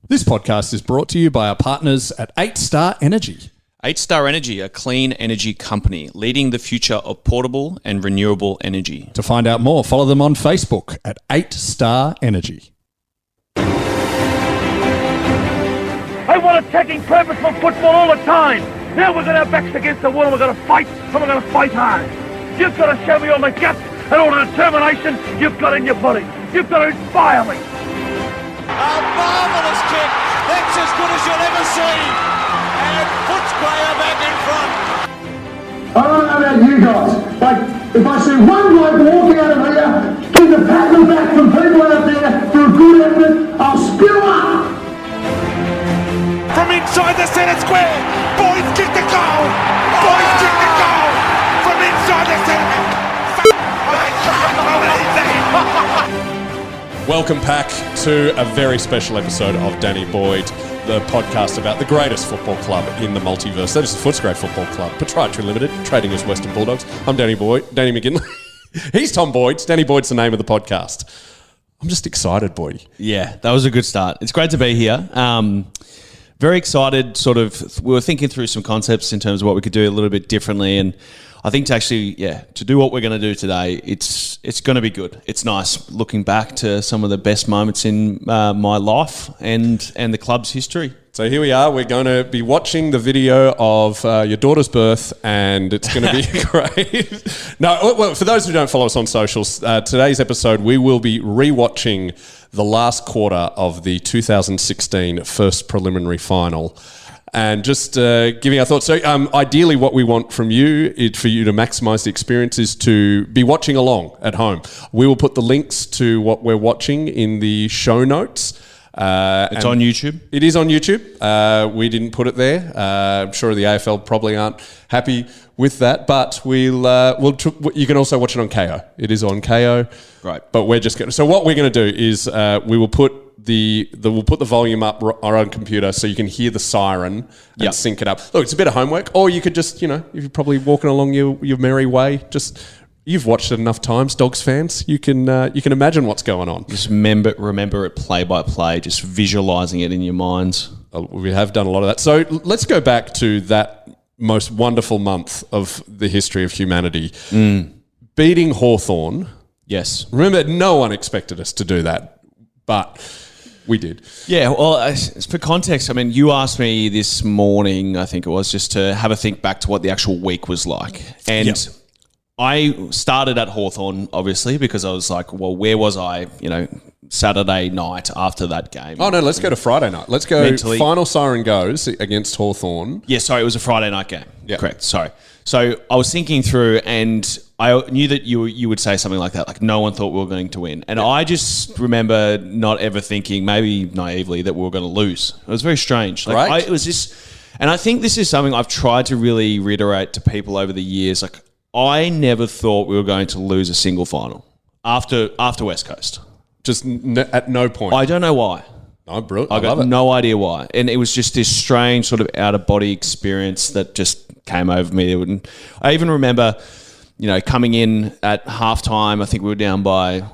This podcast is brought to you by our partners at 8 Star Energy. 8 Star Energy, a clean energy company leading the future of portable and renewable energy. To find out more, follow them on Facebook at 8 Star Energy. I want attacking, purposeful football all the time. Now we're going to have backs against the wall and we're going to fight, and we're going to fight hard. You've got to show me all the guts and all the determination you've got in your body. You've got to inspire me. A marvellous kick. That's as good as you'll ever see. And puts Player back in front. I don't know about you guys, but if I see one bloke walking out of here, give the pat on the back from people out there for a good effort, I'll spew up. From inside the centre square, Boydy kicked the goal. Boydy kicked the goal. From inside the centre. I can't believe that. Welcome back to a very special episode of Danny Boyd, the podcast about the greatest football club in the multiverse. That is the Footscray Football Club, Proprietary Limited, trading as Western Bulldogs. I'm Danny McGinley. He's Tom Boyd. Danny Boyd's the name of the podcast. I'm just excited, Boyd. Yeah, that was a good start. It's great to be here. Very excited, we were thinking through some concepts in terms of what we could do a little bit differently, and I think to do what we're going to do today, it's going to be good. It's nice looking back to some of the best moments in my life and the club's history. So here we are. We're going to be watching the video of your daughter's birth, and it's going to be great. No, well, for those who don't follow us on socials, today's episode, we will be rewatching the last quarter of the 2016 first preliminary final. And just giving our thoughts. So ideally what we want from you is for you to maximise the experience is to be watching along at home. We will put the links to what we're watching in the show notes. It's on YouTube. It is on YouTube. We didn't put it there. I'm sure the AFL probably aren't happy with that, but you can also watch it on KO. It is on KO. Right. But we're just going to... So what we're going to do is we will put we'll put the volume up our own computer so you can hear the siren and sync it up. Look, it's a bit of homework, or you could just, if you're probably walking along your merry way, you've watched it enough times, Dogs fans. You can imagine what's going on. Just remember it play by play, just visualising it in your minds. We have done a lot of that. So let's go back to that most wonderful month of the history of humanity. Beating Hawthorn. Yes. Remember, no one expected us to do that, but... we did. Yeah, well, for context, I mean, you asked me this morning, I think it was, just to have a think back to what the actual week was like. And I started at Hawthorn, obviously, because I was like, well, where was I, Saturday night after that game? Oh, no, let's go to Friday night. Let's go mentally. Final siren goes against Hawthorn. Yeah, sorry, it was a Friday night game. Yeah. Correct, sorry. So I was thinking through, and I knew that you would say something like that, like no one thought we were going to win. And I just remember not ever thinking, maybe naively, that we were going to lose. It was very strange. Right. It was just, and I think this is something I've tried to really reiterate to people over the years. Like, I never thought we were going to lose a single final after West Coast. Just at no point. I don't know why. No, brilliant. I got no idea why. And it was just this strange sort of out-of-body experience that just came over me. I even remember, coming in at halftime, I think we were down by,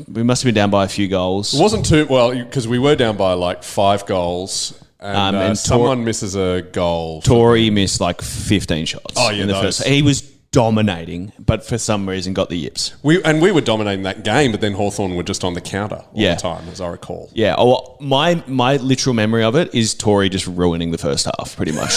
we must have been down by a few goals. It wasn't too, well, because we were down by like 5 goals. And someone misses a goal. Tory missed like 15 shots. Oh, yeah, in the first. He was dominating, but for some reason got the yips. We were dominating that game, but then Hawthorn were just on the counter all the time, as I recall. Yeah. Oh, my literal memory of it is Tory just ruining the first half, pretty much,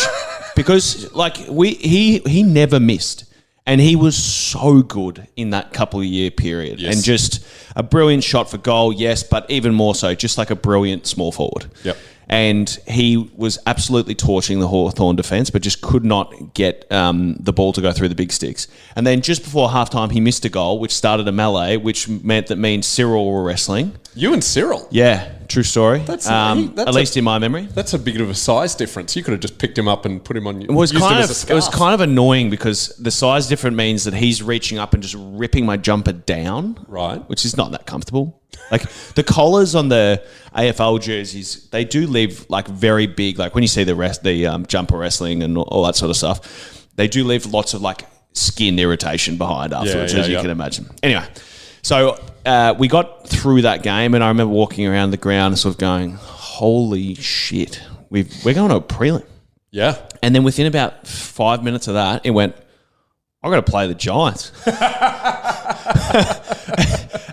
because he never missed, and he was so good in that couple of year period, and just a brilliant shot for goal, yes, but even more so, just like a brilliant small forward. Yep. And he was absolutely torching the Hawthorn defence, but just could not get the ball to go through the big sticks. And then just before halftime, he missed a goal, which started a melee, which meant that me and Cyril were wrestling. You and Cyril? Yeah, true story. That's at least in my memory. That's a bit of a size difference. You could have just picked him up and put him on. It was kind of annoying because the size difference means that he's reaching up and just ripping my jumper down, right? Which is not that comfortable. Like the collars on the AFL jerseys, they do leave like very big. Like when you see the jumper wrestling and all that sort of stuff, they do leave lots of like skin irritation behind afterwards, as you can imagine. Anyway, so we got through that game, and I remember walking around the ground and sort of going, holy shit, we're going to a prelim. Yeah. And then within about 5 minutes of that, it went, I've got to play the Giants.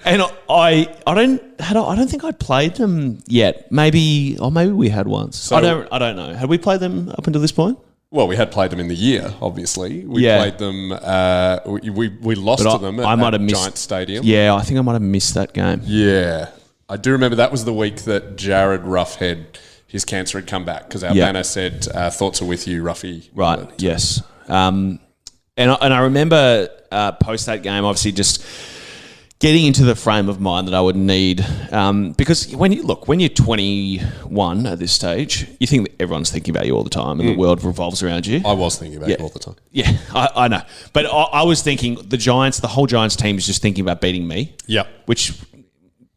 And I don't think I'd played them yet. Maybe we had once. So, I don't know. Had we played them up until this point? Well, we had played them in the year, obviously. We played them, we lost to them at Giant Stadium. Yeah, I think I might have missed that game. Yeah. I do remember that was the week that Jared Roughhead, his cancer had come back because our banner said, thoughts are with you, Ruffy. Right, yes. And I remember post that game, obviously just getting into the frame of mind that I would need, because when you're 21 at this stage, you think that everyone's thinking about you all the time and the world revolves around you. I was thinking about you all the time. Yeah, I know. But I was thinking the whole Giants team is just thinking about beating me. Yeah. Which,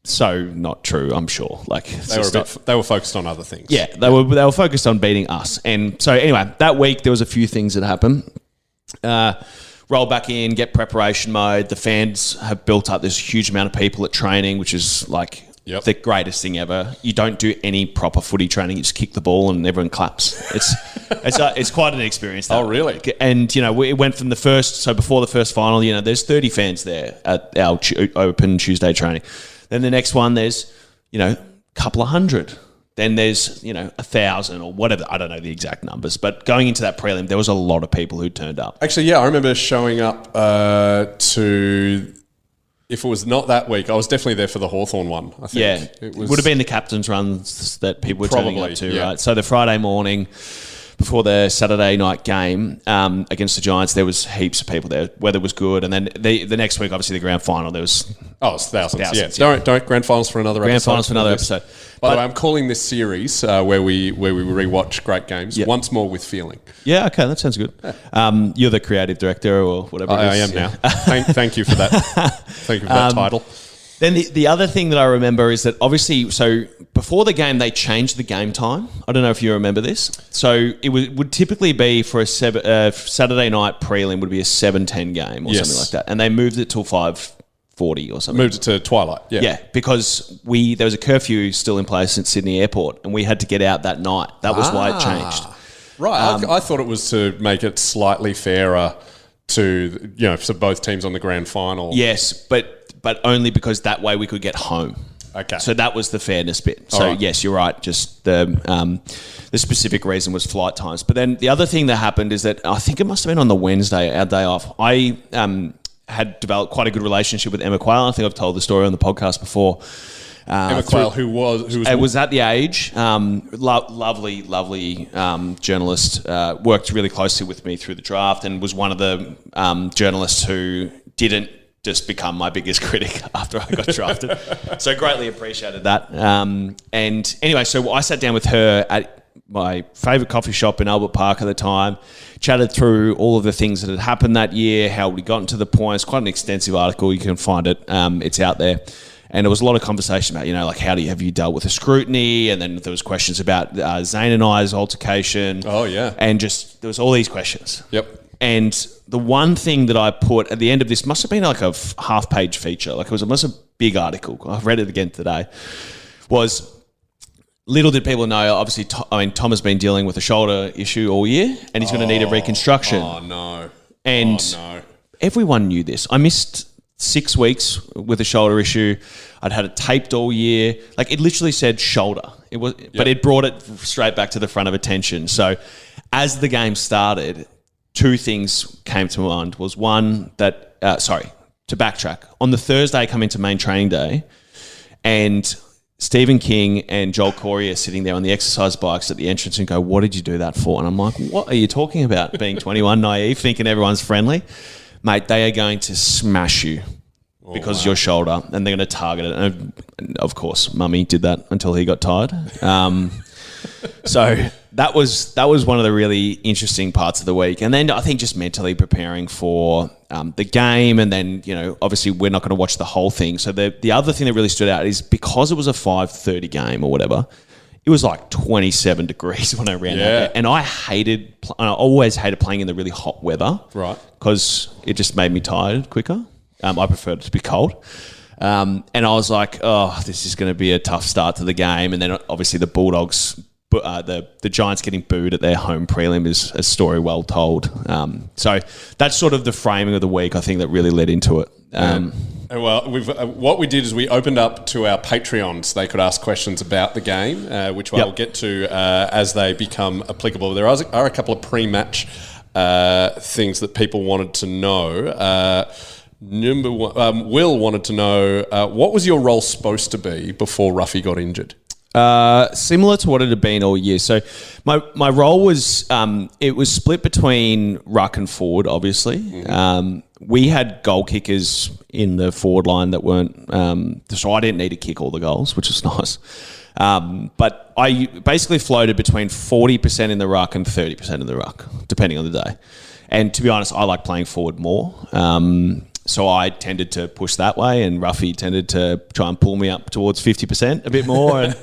so not true, I'm sure. Like they were focused on other things. Yeah, they were focused on beating us. And so anyway, that week there was a few things that happened. Roll back in, get preparation mode. The fans have built up this huge amount of people at training, which is like the greatest thing ever. You don't do any proper footy training. You just kick the ball and everyone claps. It's quite an experience. That. Oh, really? And, it went from before the first final, there's 30 fans there at our open Tuesday training. Then the next one, there's, a couple of hundred. Then there's, 1,000 or whatever. I don't know the exact numbers. But going into that prelim, there was a lot of people who turned up. Actually, yeah, I remember showing up to... If it was not that week, I was definitely there for the Hawthorn one, I think. Yeah, it would have been the captain's runs that people were turning up to, right? So the Friday morning... Before the Saturday night game against the Giants, there was heaps of people there. Weather was good, and then the next week, obviously, the grand final, there was it's thousands. Yeah. Don't grand finals for another episode. Grand finals for another episode. By the way, I'm calling this series where we rewatch great games once more with feeling. Yeah, okay, that sounds good. You're the creative director or whatever. I am now. Thank you for that. Thank you for that title. Then the other thing that I remember is that obviously, so before the game, they changed the game time. I don't know if you remember this. So it would typically be for a Saturday night prelim would be a 7:10 game or something like that. And they moved it till 5:40 or something. Moved it to twilight, yeah. Yeah, because there was a curfew still in place at Sydney Airport and we had to get out that night. That was why it changed. Right, I thought it was to make it slightly fairer to, for both teams on the grand final. Yes, but only because that way we could get home. Okay. So that was the fairness bit. So yes, you're right. Just the specific reason was flight times. But then the other thing that happened is that I think it must have been on the Wednesday, our day off. I had developed quite a good relationship with Emma Quayle. I think I've told the story on the podcast before. Emma Quayle, who was at the Age, lovely journalist. Worked really closely with me through the draft and was one of the journalists who didn't just become my biggest critic after I got drafted. So greatly appreciated that. And anyway, so I sat down with her at my favourite coffee shop in Albert Park at the time, chatted through all of the things that had happened that year, how we gotten to the point. It's quite an extensive article. You can find it. It's out there. And there was a lot of conversation about, like, have you dealt with the scrutiny? And then there was questions about Zane and I's altercation. Oh, yeah. And just, there was all these questions. Yep. And the one thing that I put at the end of this must have been like a half-page feature. Like it must have been a big article. I've read it again today. Was little did people know, obviously, Tom has been dealing with a shoulder issue all year and he's going to need a reconstruction. Oh, no. And everyone knew this. I missed 6 weeks with a shoulder issue. I'd had it taped all year. Like it literally said shoulder. But it brought it straight back to the front of attention. So as the game started, two things came to mind. Was one that, to backtrack, on the Thursday coming to main training day, and Stephen King and Joel Corey are sitting there on the exercise bikes at the entrance and go, what did you do that for? And I'm like, what are you talking about? Being 21, naive, thinking everyone's friendly. Mate, they are going to smash you because of your shoulder and they're going to target it. And of course, Mummy did that until he got tired. So that was one of the really interesting parts of the week. And then I think just mentally preparing for the game, and then, obviously we're not going to watch the whole thing. So the other thing that really stood out is because it was a 5:30 game or whatever, it was like 27 degrees when I ran out there. And I always hated playing in the really hot weather. Right. Because it just made me tired quicker. I preferred it to be cold. And I was like, oh, this is going to be a tough start to the game. And then obviously the Bulldogs, the Giants getting booed at their home prelim is a story well told. So that's sort of the framing of the week, I think, that really led into it. Well, what we did is we opened up to our Patreons. They could ask questions about the game, which I'll get to as they become applicable. There are a couple of pre-match things that people wanted to know. Number one, Will wanted to know, what was your role supposed to be before Ruffy got injured? Similar to what it had been all year. So my role was, it was split between ruck and forward, obviously. Mm-hmm. We had goal kickers in the forward line that weren't, so I didn't need to kick all the goals, which is nice. But I basically floated between 40% in the ruck and 30% in the ruck, depending on the day. And to be honest, I like playing forward more. So I tended to push that way, and Ruffy tended to try and pull me up towards 50% a bit more, and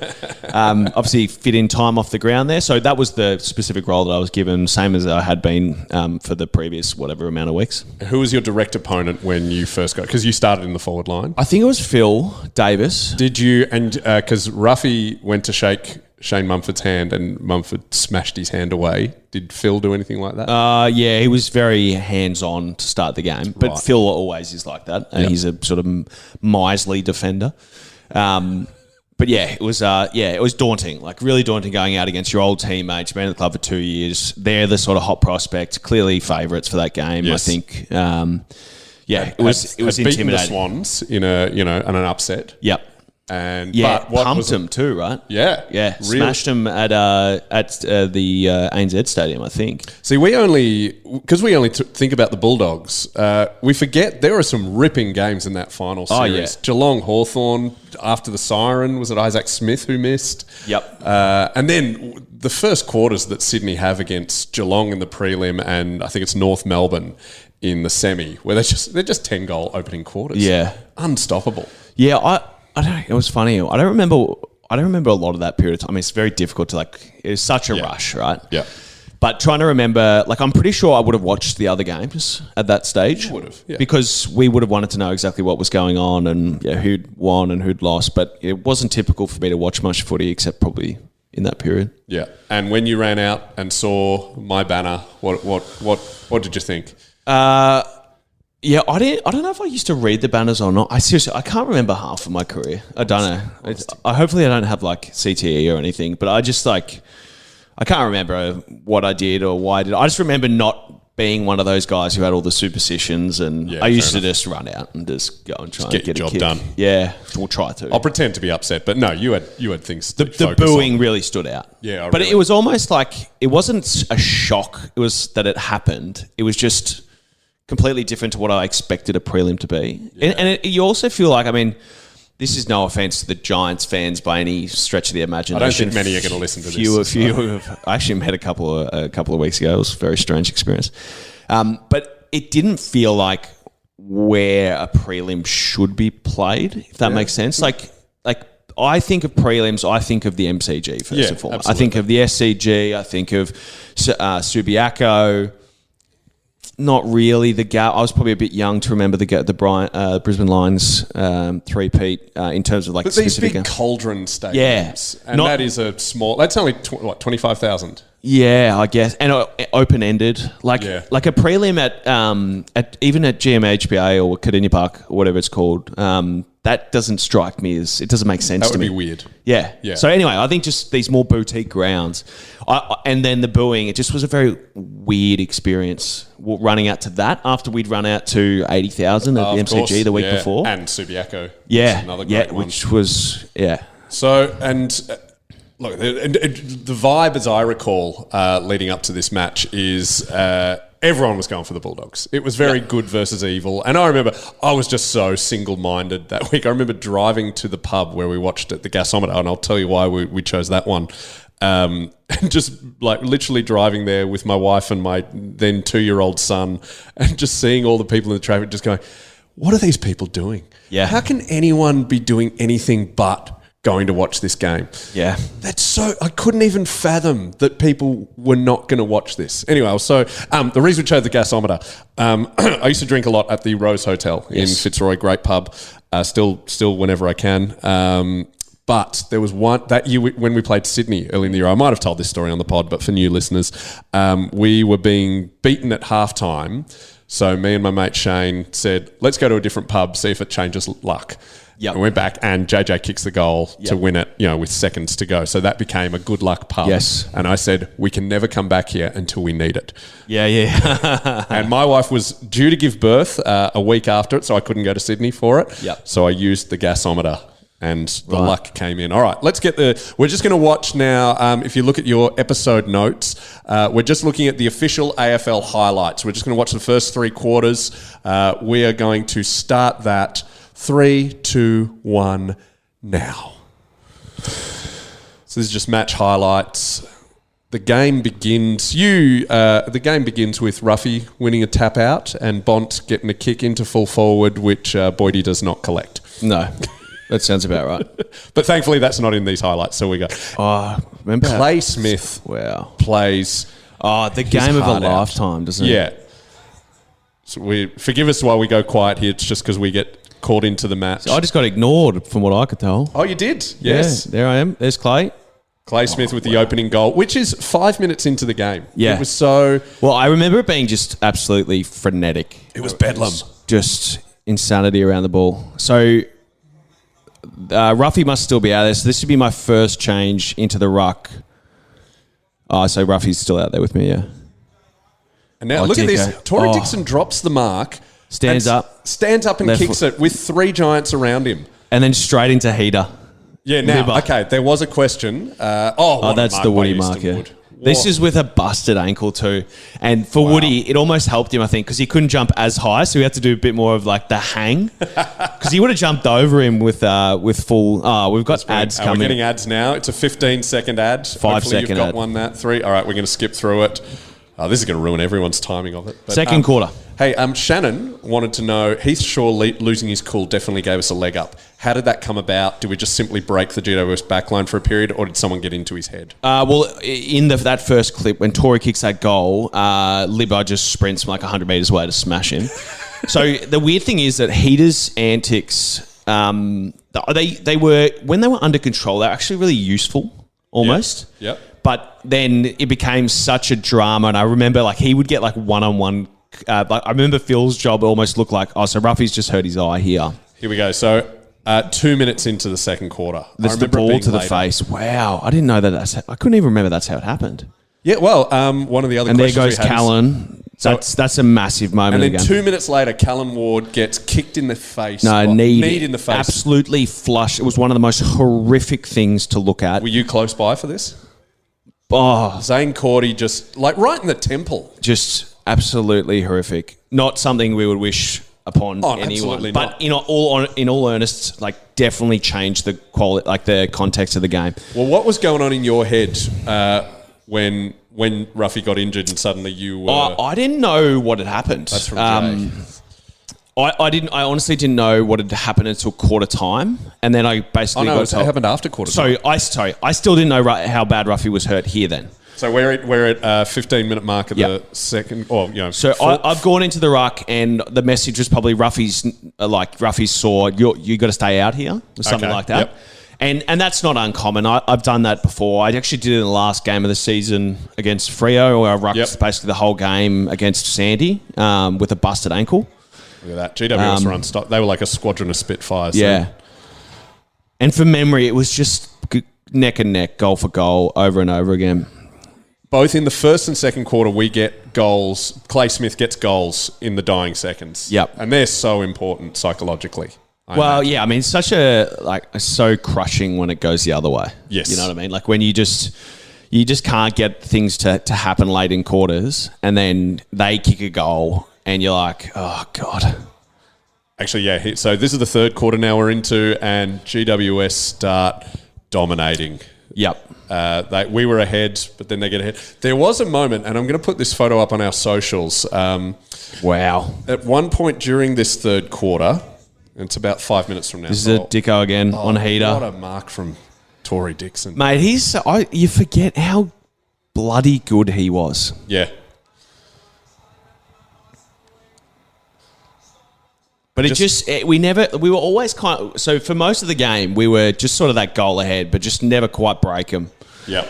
obviously fit in time off the ground there. So that was the specific role that I was given, same as I had been for the previous whatever amount of weeks. Who was your direct opponent when you first got? Because you started in the forward line. I think it was Phil Davis. Did you? And because Ruffy went to shake Shane Mumford's hand and Mumford smashed his hand away. Did Phil do anything like that? Yeah, he was very hands-on to start the game, but right. Phil always is like that, and he's a sort of miserly defender. But yeah, it was daunting, like really daunting going out against your old teammates. Been at the club for 2 years. They're the sort of hot prospect, clearly favourites for that game. Yes. I think. It was intimidating. The Swans in an upset. Yep. And pumped them too, right? Yeah, really. Smashed them at the ANZ Stadium, I think. See, we only think about the Bulldogs. We forget there are some ripping games in that final series. Oh, yeah. Geelong Hawthorn after the siren, was it Isaac Smith who missed? Yep. And then the first quarters that Sydney have against Geelong in the prelim, and I think it's North Melbourne in the semi, where they're just 10-goal opening quarters. Yeah, unstoppable. Yeah, I don't know. It was funny. I don't remember a lot of that period of time. I mean, it's very difficult to it was such a rush, right? Yeah. But trying to remember, I'm pretty sure I would have watched the other games at that stage. You would have, yeah. Because we would have wanted to know exactly what was going on and who'd won and who'd lost. But it wasn't typical for me to watch much footy except probably in that period. Yeah. And when you ran out and saw my banner, what did you think? Yeah, I don't know if I used to read the banners or not. I can't remember half of my career. I don't know. Hopefully I don't have CTE or anything, but I just I can't remember what I did or why I did. I just remember not being one of those guys who had all the superstitions, and I used to just run out and just go and try and get your a job kick. done. Yeah, we'll try to. I'll pretend to be upset, but no, you had things. The booing really stood out. Yeah, but it was almost it wasn't a shock. It was that it happened. It was just completely different to what I expected a prelim to be. Yeah. And you also feel this is no offence to the Giants fans by any stretch of the imagination. I don't think many are going to listen to this. I actually met a couple of weeks ago. It was a very strange experience. But it didn't feel like where a prelim should be played, if that makes sense. I think of prelims, I think of the MCG first and foremost. Absolutely. I think of the SCG, I think of Subiaco. Not really the gap. I was probably a bit young to remember the Brisbane Lions three-peat in terms of but specific. These big cauldron stadiums, and that is a small. That's only 25,000. Yeah, I guess, and open-ended, like a prelim at even at GMHBA or Cardinia Park or whatever it's called. That doesn't strike me as it doesn't make sense to me. That would be weird. Yeah. So anyway, I think just these more boutique grounds, and then the booing. It just was a very weird experience running out to that after we'd run out to 80,000 at the MCG the week before, and Subiaco. Yeah, another great one. Which was So look, the vibe, as I recall, leading up to this match is everyone was going for the Bulldogs. It was very good versus evil. And I remember I was just so single-minded that week. I remember driving to the pub where we watched it, the Gasometer, and I'll tell you why we chose that one. And just literally driving there with my wife and my then 2-year-old son and just seeing all the people in the traffic just going, what are these people doing? Yeah. How can anyone be doing anything but going to watch this game? Yeah. I couldn't even fathom that people were not going to watch this. Anyway, so the reason we chose the Gasometer, I used to drink a lot at the Rose Hotel in Fitzroy, great pub. Still whenever I can. But there was one that year when we played Sydney early in the year. I might have told this story on the pod, but for new listeners, we were being beaten at halftime. So me and my mate Shane said, let's go to a different pub, see if it changes luck. Yep. And we went back and JJ kicks the goal to win it, with seconds to go. So that became a good luck pub. Yes. And I said, we can never come back here until we need it. Yeah. And my wife was due to give birth a week after it, so I couldn't go to Sydney for it. Yep. So I used the gasometer. And the luck came in. All right, let's get we're just going to watch now. If you look at your episode notes, we're just looking at the official AFL highlights. We're just going to watch the first 3 quarters. We are going to start that 3, 2, 1 now. So this is just match highlights. The game begins. The game begins with Ruffy winning a tap out and Bont getting a kick into full forward, which Boydy does not collect. No. That sounds about right. But thankfully, that's not in these highlights. So we go. Remember Clay Smith plays. The game of a lifetime, doesn't it? Yeah. So forgive us while we go quiet here. It's just because we get caught into the match. So I just got ignored from what I could tell. Oh, you did? Yes. Yeah, there I am. There's Clay. Clay Smith with the opening goal, which is 5 minutes into the game. Yeah. It was so... Well, I remember it being just absolutely frenetic. It was bedlam. Just insanity around the ball. So... Ruffy must still be out there. So this would be my first change into the ruck. So Ruffy's still out there with me, yeah. And now look at this. Tory Dixon drops the mark. Stands up and kicks it with 3 giants around him. And then straight into heater. Yeah, now, okay, there was a question. That's the Woody mark, yeah. This is with a busted ankle too. And for Woody, it almost helped him, I think, because he couldn't jump as high, so he had to do a bit more of like the hang. Because he would have jumped over him with full... we've got ads coming. We're getting ads now. It's a 15-second ad. 5-second you've got one, that. 3. All right, we're going to skip through it. This is going to ruin everyone's timing of it. But, second quarter. Hey, Shannon wanted to know, Heath Shaw losing his cool definitely gave us a leg up. How did that come about? Did we just simply break the GWS backline for a period, or did someone get into his head? Well, in that first clip, when Tory kicks that goal, Libba just sprints from like 100 metres away to smash him. So the weird thing is that Heater's antics, they were, when they were under control, they're actually really useful, almost. Yep. But then it became such a drama, and I remember like he would get like one-on-one. I remember Phil's job almost looked like, so Ruffy's just hurt his eye here. Here we go. So 2 minutes into the second quarter. There's the ball to the face. Wow. I didn't know that. I couldn't even remember that's how it happened. Yeah, well, one of the other questions. And there goes Callan. That's a massive moment. And then 2 minutes later, Callum Ward gets kicked in the face. Knee in the face. Absolutely flush. It was one of the most horrific things to look at. Were you close by for this? Oh. Zane Cordy just, like, right in the temple. Just absolutely horrific. Not something we would wish upon anyone. But in all earnest, like, definitely changed the quality, like the context of the game. Well, what was going on in your head when Ruffy got injured and suddenly you were... I didn't know what had happened. That's from Jay. I honestly didn't know what had happened until quarter time, and then I basically it happened after quarter time. I still didn't know how bad Ruffy was hurt here then. So we're at 15-minute mark of the second, So I've gone into the ruck, and the message was probably Ruffy saw you got to stay out here, or something like that. Yep. And that's not uncommon. I've done that before. I actually did it in the last game of the season against Freo, where I rucked basically the whole game against Sandy with a busted ankle. Look at that. GWS were unstoppable. They were like a squadron of Spitfires. Yeah. And from memory, it was just neck and neck, goal for goal, over and over again. Both in the first and second quarter, we get goals. Clay Smith gets goals in the dying seconds. Yep. And they're so important psychologically. I mean, so crushing when it goes the other way. Yes. You know what I mean? Like when you just can't get things to happen late in quarters, and then they kick a goal and you're like, oh God. Actually, yeah. So this is the third quarter now we're into, and GWS start dominating. Yep. We were ahead, but then they get ahead. There was a moment, and I'm going to put this photo up on our socials. Wow. At one point during this third quarter, and it's about 5 minutes from now. This is a Dicko again on heater. What a mark from Tory Dixon. Mate, you forget how bloody good he was. Yeah. But we were always so for most of the game, we were just sort of that goal ahead, but just never quite break them. Yep.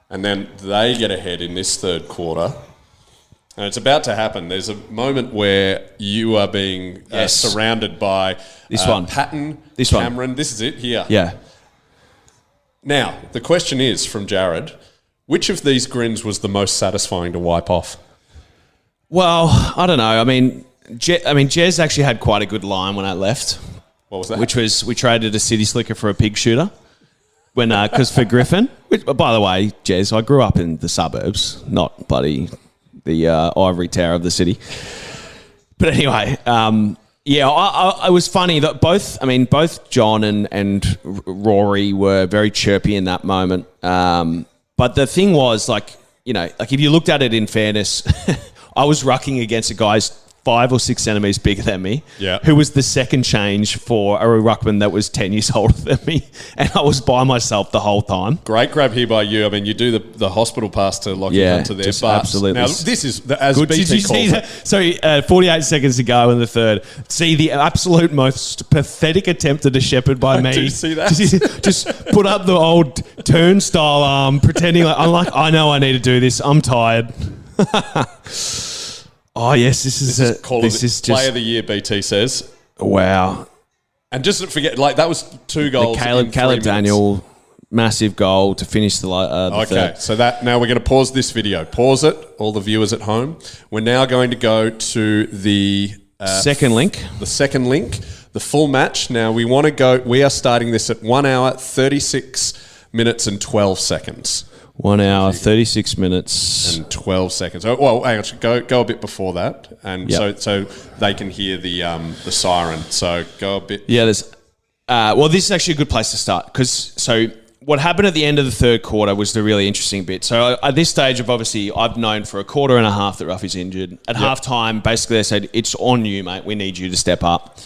And then they get ahead in this third quarter. And it's about to happen. There's a moment where you are being surrounded by this one. Patton, this Cameron. One. This is it here. Yeah. Now, the question is from Jared, which of these grins was the most satisfying to wipe off? Well, I don't know. I mean, Jez actually had quite a good line when I left. What was that? Which was we traded a city slicker for a pig shooter. Because for Griffin, which, by the way, Jez, I grew up in the suburbs, not bloody the ivory tower of the city. But anyway, it was funny that both John and Rory were very chirpy in that moment. But the thing was, if you looked at it in fairness, I was rucking against a guy's 5 or 6 centimetres bigger than me, who was the second change for a ruckman that was 10 years older than me, and I was by myself the whole time. Great grab here by you. I mean, you do the hospital pass to Lockie Hunter there. But absolutely. Now, this is, as good. BT Did you calls see it. that? So, 48 seconds to go in the third. See the absolute most pathetic attempt at a shepherd by me. Did you see that? Just put up the old turnstile arm, pretending I know I need to do this. I'm tired. Oh yes, this is just Player of the Year. BT says, wow. And just forget, that was 2 goals. Caleb Daniel, massive goal to finish the okay, third. so now we're going to pause this video. Pause it, all the viewers at home. We're now going to go to the second link. The second link, the full match. Now we want to go. We are starting this at 1 hour, 36 minutes and 12 seconds. 1 hour, 36 minutes. And 12 seconds. Oh, well, hang on, go a bit before that. And so they can hear the siren. So go a bit. Yeah, this is actually a good place to start. So what happened at the end of the third quarter was the really interesting bit. So at this stage I've known for a quarter and a half that Ruffy's injured. At halftime, basically they said, it's on you, mate. We need you to step up.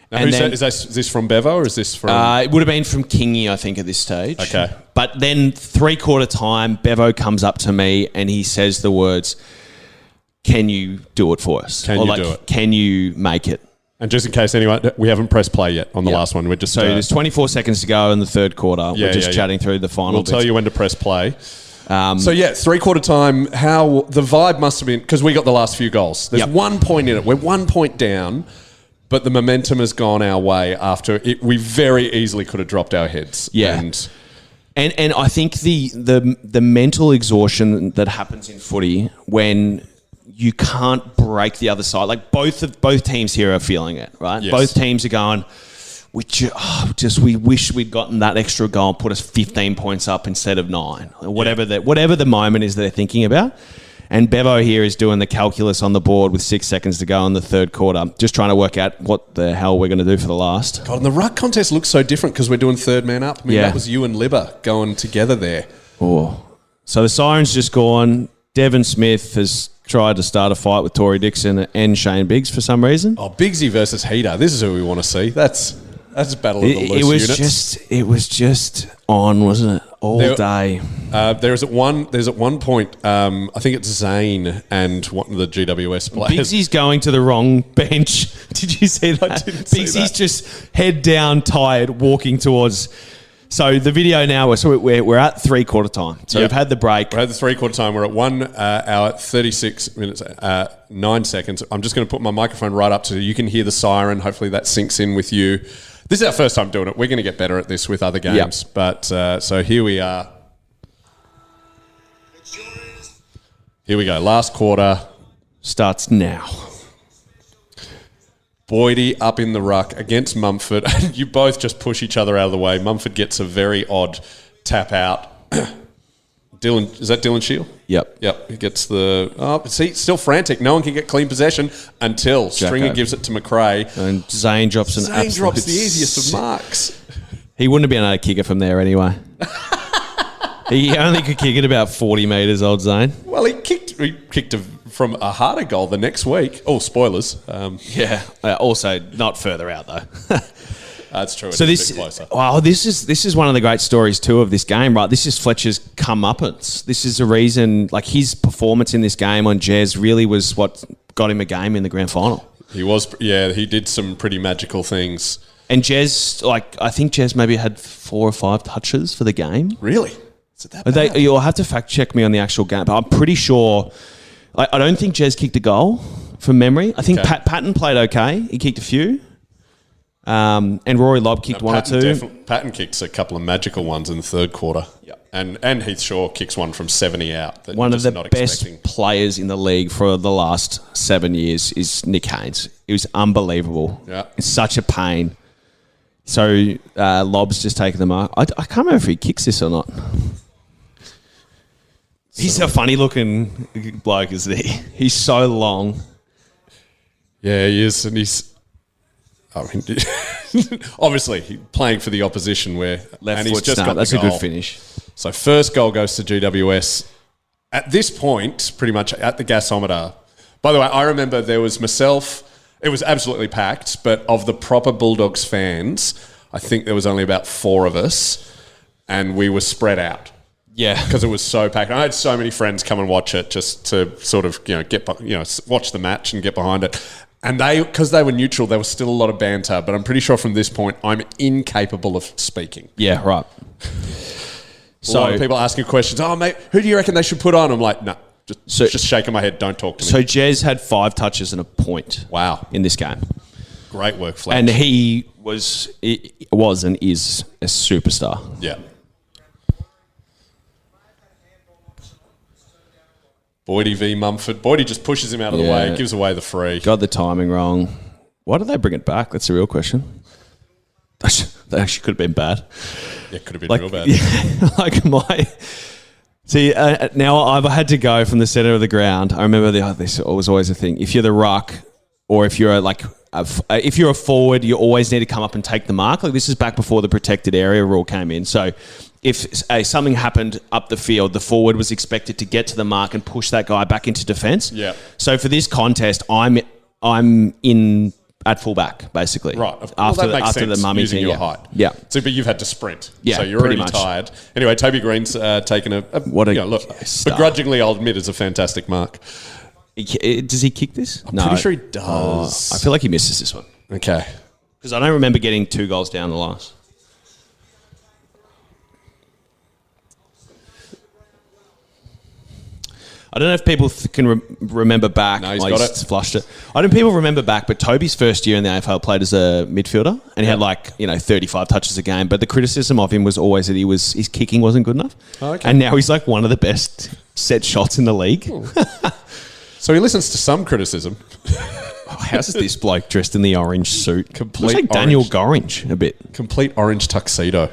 Now, is this from Bevo or is this from... it would have been from Kingy, I think, at this stage. Okay. But then 3/4 time, Bevo comes up to me and he says the words, can you do it for us? Can you do it? Can you make it? And just in case anyone... We haven't pressed play yet on the last one. We're just... So there's 24 seconds to go in the third quarter. We're just chatting through the final bits. We'll tell you when to press play. 3/4 time, how the vibe must have been... Because we got the last few goals. There's 1 point in it. We're 1 point down... But the momentum has gone our way after it. We very easily could have dropped our heads. Yeah. And I think the mental exhaustion that happens in footy when you can't break the other side. Like both teams here are feeling it, right? Yes. Both teams are going, we wish we'd gotten that extra goal and put us 15 points up instead of 9. Or whatever the moment is they're thinking about. And Bevo here is doing the calculus on the board with 6 seconds to go in the third quarter, just trying to work out what the hell we're going to do for the last. God, and the ruck contest looks so different because we're doing third man up. I mean, that was you and Libba going together there. Oh, so the siren's just gone. Devon Smith has tried to start a fight with Tory Dixon and Shane Biggs for some reason. Oh, Biggsy versus Heater. This is who we want to see. That's battle of the loose units. It was just on, wasn't it? All day. There's at one point, I think it's Zane and one of the GWS players. Biggsy's going to the wrong bench. Did you see that? Biggsy's just head down, tired, walking towards. So the video now, we're at 3/4 time. So we've had the break. We're at the 3/4 time. We're at 1 hour, 36 minutes, 9 seconds. I'm just going to put my microphone right up so you can hear the siren. Hopefully that sinks in with you. This is our first time doing it. We're going to get better at this with other games. Yep. But so here we are. Here we go. Last quarter. Starts now. Boydy up in the ruck against Mumford. You both just push each other out of the way. Mumford gets a very odd tap out. Is that Dylan Shield? Yep. He gets still frantic. No one can get clean possession until Stringer gives it to McRae. And Zane drops Zane drops the easiest of marks. He wouldn't have been able to kick it from there anyway. He only could kick it about 40 metres, old Zane. Well, he kicked from a harder goal the next week. Oh, spoilers. Also, not further out though. That's true. So this is one of the great stories too of this game, right? This is Fletcher's comeuppance. This is the reason, like his performance in this game on Jez really was what got him a game in the grand final. He was, yeah, he did some pretty magical things. And Jez, I think Jez maybe had 4 or 5 touches for the game. Really? Is it that bad? You'll have to fact check me on the actual game, but I'm pretty sure. I don't think Jez kicked a goal from memory. I think Patton played okay. He kicked a few. And Rory Lobb kicked one or two. Patton kicks a couple of magical ones in the third quarter. Yep. And Heath Shaw kicks one from 70 out. That One you're of just the not best expecting. players in the league for the last 7 years is Nick Haynes. It was unbelievable. Yeah. It's such a pain. So Lobb's just taking the mark. I can't remember if he kicks this or not. He's a funny looking bloke, isn't he? He's so long. Yeah, he is. And he's... I mean, obviously, playing for the opposition where... Left and he's foot just start. got the That's a goal. good finish. So first goal goes to GWS. At this point, pretty much at the gasometer. By the way, I remember there was myself... It was absolutely packed, but of the proper Bulldogs fans, I think there was only about 4 of us, and we were spread out. Yeah. Because it was so packed. I had so many friends come and watch it just to sort of, watch the match and get behind it. And because they were neutral, there was still a lot of banter. But I'm pretty sure from this point, I'm incapable of speaking. Yeah, right. A lot of people asking questions. Oh, mate, who do you reckon they should put on? I'm like, no, just shaking my head. Don't talk to me. So Jez had 5 touches and a point. Wow. In this game. Great work, Fletch. And he was and is a superstar. Yeah. Boydy v Mumford. Boydy just pushes him out of the way, gives away the free. Got the timing wrong. Why did they bring it back? That's the real question. That actually could have been bad. Yeah, could have been real bad. Yeah, See, now I've had to go from the centre of the ground. I remember this was always a thing. If you're the ruck, or if you're if you're a forward, you always need to come up and take the mark. Like this is back before the protected area rule came in. So if something happened up the field, the forward was expected to get to the mark and push that guy back into defence. Yeah. So for this contest, I'm in at fullback, basically. Right. After that makes the sense, mummy using thing. your height. Yeah. So, but you've had to sprint. Yeah, So you're pretty already much. tired. Anyway, Toby Green's taken begrudgingly, I'll admit, it's a fantastic mark. Does he kick this? I'm pretty sure he does. I feel like he misses this one. Okay. Because I don't remember getting 2 goals down the last. I don't know if people can remember back. No, he's got it. Flushed it. I don't know if people remember back, but Toby's first year in the AFL played as a midfielder, and he had 35 touches a game. But the criticism of him was always that his kicking wasn't good enough. Oh, okay. And now he's like one of the best set shots in the league. So he listens to some criticism. How's this bloke dressed in the orange suit? Complete Looks like Daniel Gorringe a bit. Complete orange tuxedo.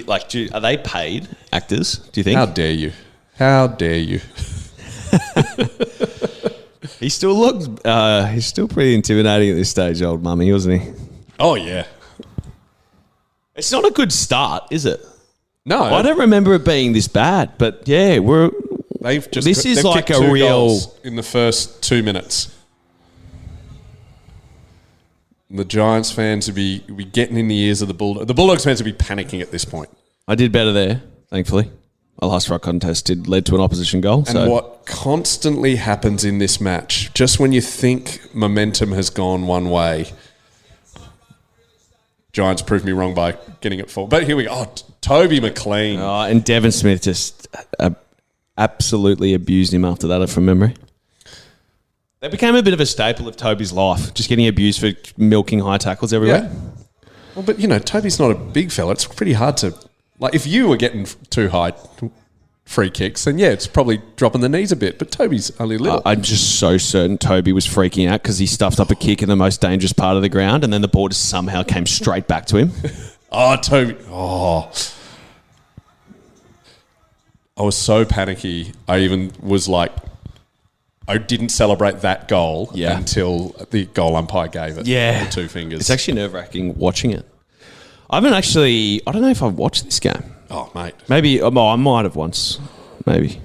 Are they paid actors, do you think? How dare you? How dare you? He still looks, he's still pretty intimidating at this stage, old mummy, wasn't he? Oh, yeah. It's not a good start, is it? No. I don't remember it being this bad, but yeah, They've this is like kicked a 2 real... goals in the first 2 minutes. The Giants fans would be getting in the ears of the Bulldogs. The Bulldogs fans would be panicking at this point. I did better there, thankfully. Our last ruck contest led to an opposition goal. And what constantly happens in this match, just when you think momentum has gone one way, Giants proved me wrong by getting it forward. But here we go. Oh, Toby McLean. Oh, and Devon Smith just absolutely abused him after that, from memory. That became a bit of a staple of Toby's life, just getting abused for milking high tackles everywhere. Yeah. Well, but, Toby's not a big fella. It's pretty hard to... Like, if you were getting too high free kicks, then, yeah, it's probably dropping the knees a bit. But Toby's only little. I'm just so certain Toby was freaking out because he stuffed up a kick in the most dangerous part of the ground, and then the ball just somehow came straight back to him. Oh, Toby. Oh. I was so panicky. I even was like... I didn't celebrate that goal until the goal umpire gave it. Yeah. The 2 fingers. It's actually nerve-wracking watching it. I don't know if I've watched this game. Oh, mate. Maybe, I might have once. Maybe.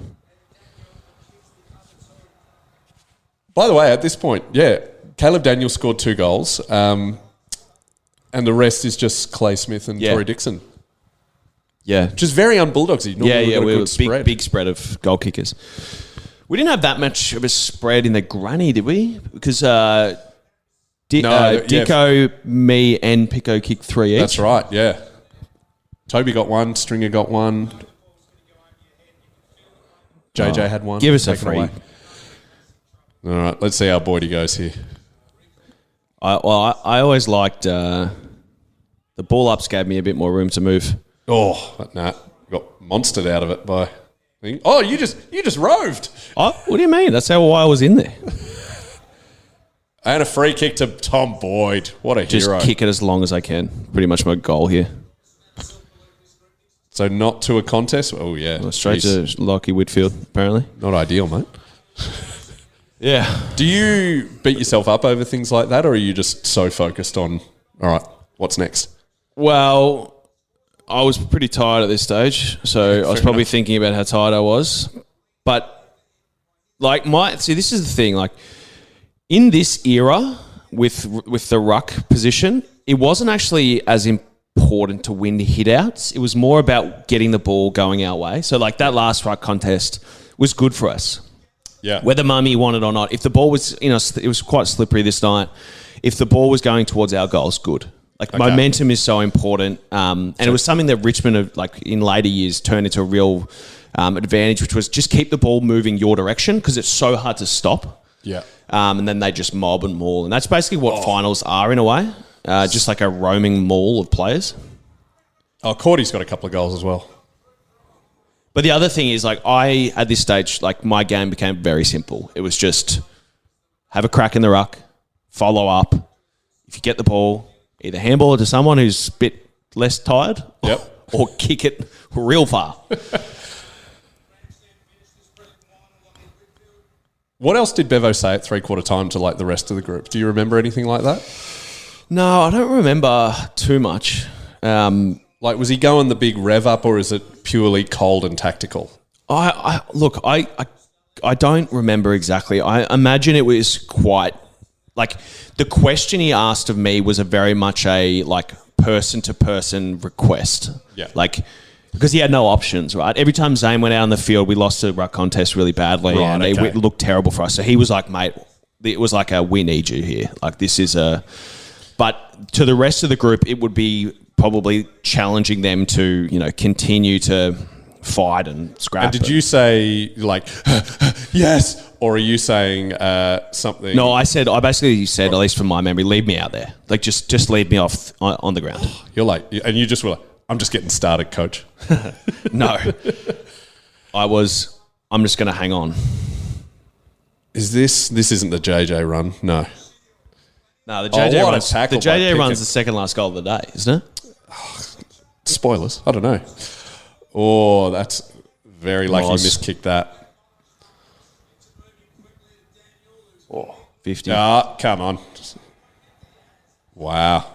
By the way, at this point, Caleb Daniels scored 2 goals, and the rest is just Clay Smith and Tory Dixon. Yeah. Which is very un-Bulldogsy. Normally we were spread. big spread of goal kickers. We didn't have that much of a spread in the granny, did we? Because Dicko, me, and Pico kicked 3 each. That's right, yeah. Toby got 1, Stringer got 1. JJ had 1. Give us a Taken free. away. All right, let's see how Boydy goes here. I always liked the ball ups gave me a bit more room to move. Oh, but nah, got monstered out of it by. Oh, you just roved. Oh, what do you mean? That's how I was in there. And a free kick to Tom Boyd. What a Just hero. kick it as long as I can. Pretty much my goal here. So not to a contest? Oh, yeah. Straight Jeez. to Lockie Whitfield, apparently. Not ideal, mate. Yeah. Do you beat yourself up over things like that, or are you just so focused on, all right, what's next? Well, I was pretty tired at this stage, so I was probably thinking about how tired I was. But, like, this is the thing, like, in this era with the ruck position, it wasn't actually as important to win hit-outs. It was more about getting the ball going our way. So, like, that last ruck contest was good for us. Yeah. Whether Mummy won it or not. If the ball was, it was quite slippery this night. If the ball was going towards our goals, good. Like, momentum is so important. And it was something that Richmond, like, in later years turned into a real advantage, which was just keep the ball moving your direction because it's so hard to stop. Yeah. And then they just mob and maul. And that's basically what finals are in a way. Just like a roaming maul of players. Oh, Cordy's got a couple of goals as well. But the other thing is, like, at this stage, like, my game became very simple. It was just have a crack in the ruck, follow up. If you get the ball, either handball it to someone who's a bit less tired or kick it real far. What else did Bevo say at 3/4 time to, like, the rest of the group? Do you remember anything like that? No, I don't remember too much. Like, was he going the big rev up, or is it purely cold and tactical? I don't remember exactly. I imagine it was quite, like, the question he asked of me was a very much a, like, person-to-person request. Yeah. Like, because he had no options, right? Every time Zane went out on the field, we lost the ruck contest really badly, Right, and okay. it looked terrible for us. So he was like, mate, it was like a, we need you here. Like, this is a... But to the rest of the group, it would be probably challenging them to, continue to fight and scrap. And did you say, like, yes, or are you saying something? No, I basically said, at least from my memory, leave me out there. Like, just leave me off on the ground. You're like, and you just were like, I'm just getting started, coach. No. I'm just going to hang on. This isn't the JJ run? No. No, the JJ what a runs. tackle The by JJ Pickett. runs the second last goal of the day, isn't it? Spoilers. I don't know. Oh, that's very lucky you miskicked that. 50. Ah, come on. Wow.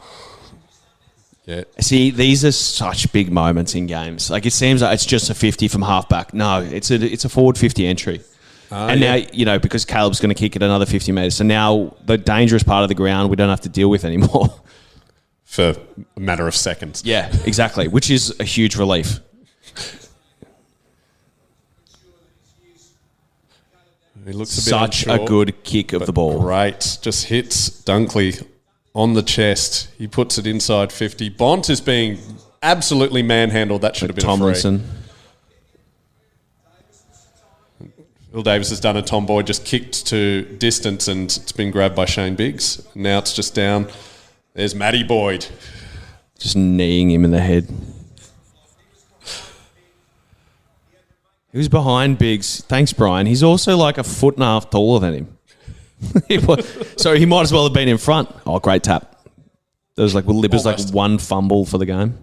Yeah. See, these are such big moments in games. Like, it seems like it's just a 50 from halfback. No, it's a forward 50 entry. And now, because Caleb's going to kick it another 50 metres. So now the dangerous part of the ground we don't have to deal with anymore. For a matter of seconds. Yeah, exactly. Which is a huge relief. He looks a bit Such unsure, a good kick of the ball. Great. Just hits Dunkley on the chest. He puts it inside 50. Bont is being absolutely manhandled. That should have been Tomlinson. a free. Will Davis has done a Tom Boyd, just kicked to distance, and it's been grabbed by Shane Biggs. Now it's just down. There's Matty Boyd. Just kneeing him in the head. He was behind Biggs. Thanks, Brian. He's also like a foot and a half taller than him. So he might as well have been in front. Oh, great tap. There was like one fumble for the game.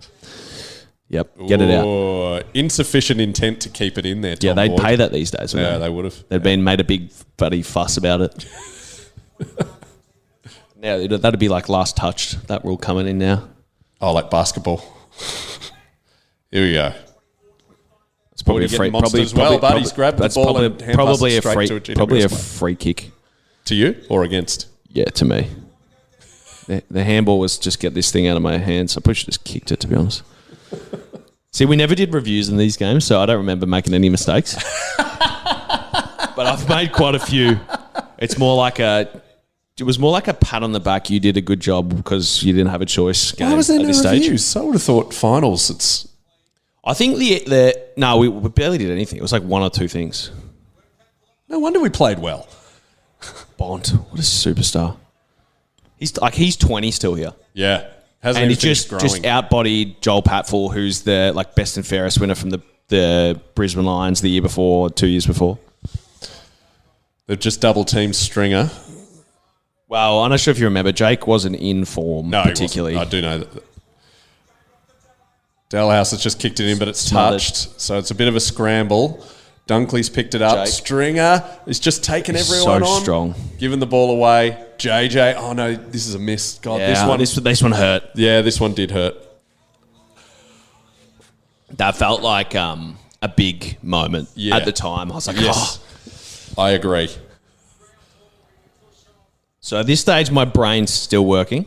Yep, get it out. Insufficient intent to keep it in there, Tom Yeah, they'd Boyd. pay that these days. Yeah, they would have. They'd been made a big bloody fuss about it. Now that'd be like last touched. That rule coming in now. Oh, like basketball. Here we go. It's probably a Boyd free. getting monstered as well, but he's grabbed the that's ball probably, and hand probably a passed it free. straight to a Probably a GWS free kick. To you or against? Yeah, to me. The handball was just get this thing out of my hands. I probably should just kicked it, to be honest. See, we never did reviews in these games, so I don't remember making any mistakes. But I've made quite a few. It's more like It was more like a pat on the back. You did a good job because you didn't have a choice. Game Why was there at no this stage. reviews? I would have thought finals. It's I think we barely did anything. It was like one or two things. no wonder we played well. Bont, what a superstar. He's 20 still here. Yeah, hasn't And even he finished just growing. outbodied Joel Patfull, who's the like best and fairest winner from the Brisbane Lions the year before, 2 years before. They've just double teamed Stringer. Well, I'm not sure if you remember, Jake wasn't in form No, particularly. I do know that. Dalhouse has just kicked it in, but it's Smothered. touched. So it's a bit of a scramble. Dunkley's picked it up. Jake. Stringer is just taking He's everyone so on. strong. Giving the ball away. JJ. Oh, no, this is a miss. God, Yeah, this one hurt. Yeah, this one did hurt. That felt like a big moment Yeah. at the time. I was like, Yes. oh. I agree. So at this stage, my brain's still working.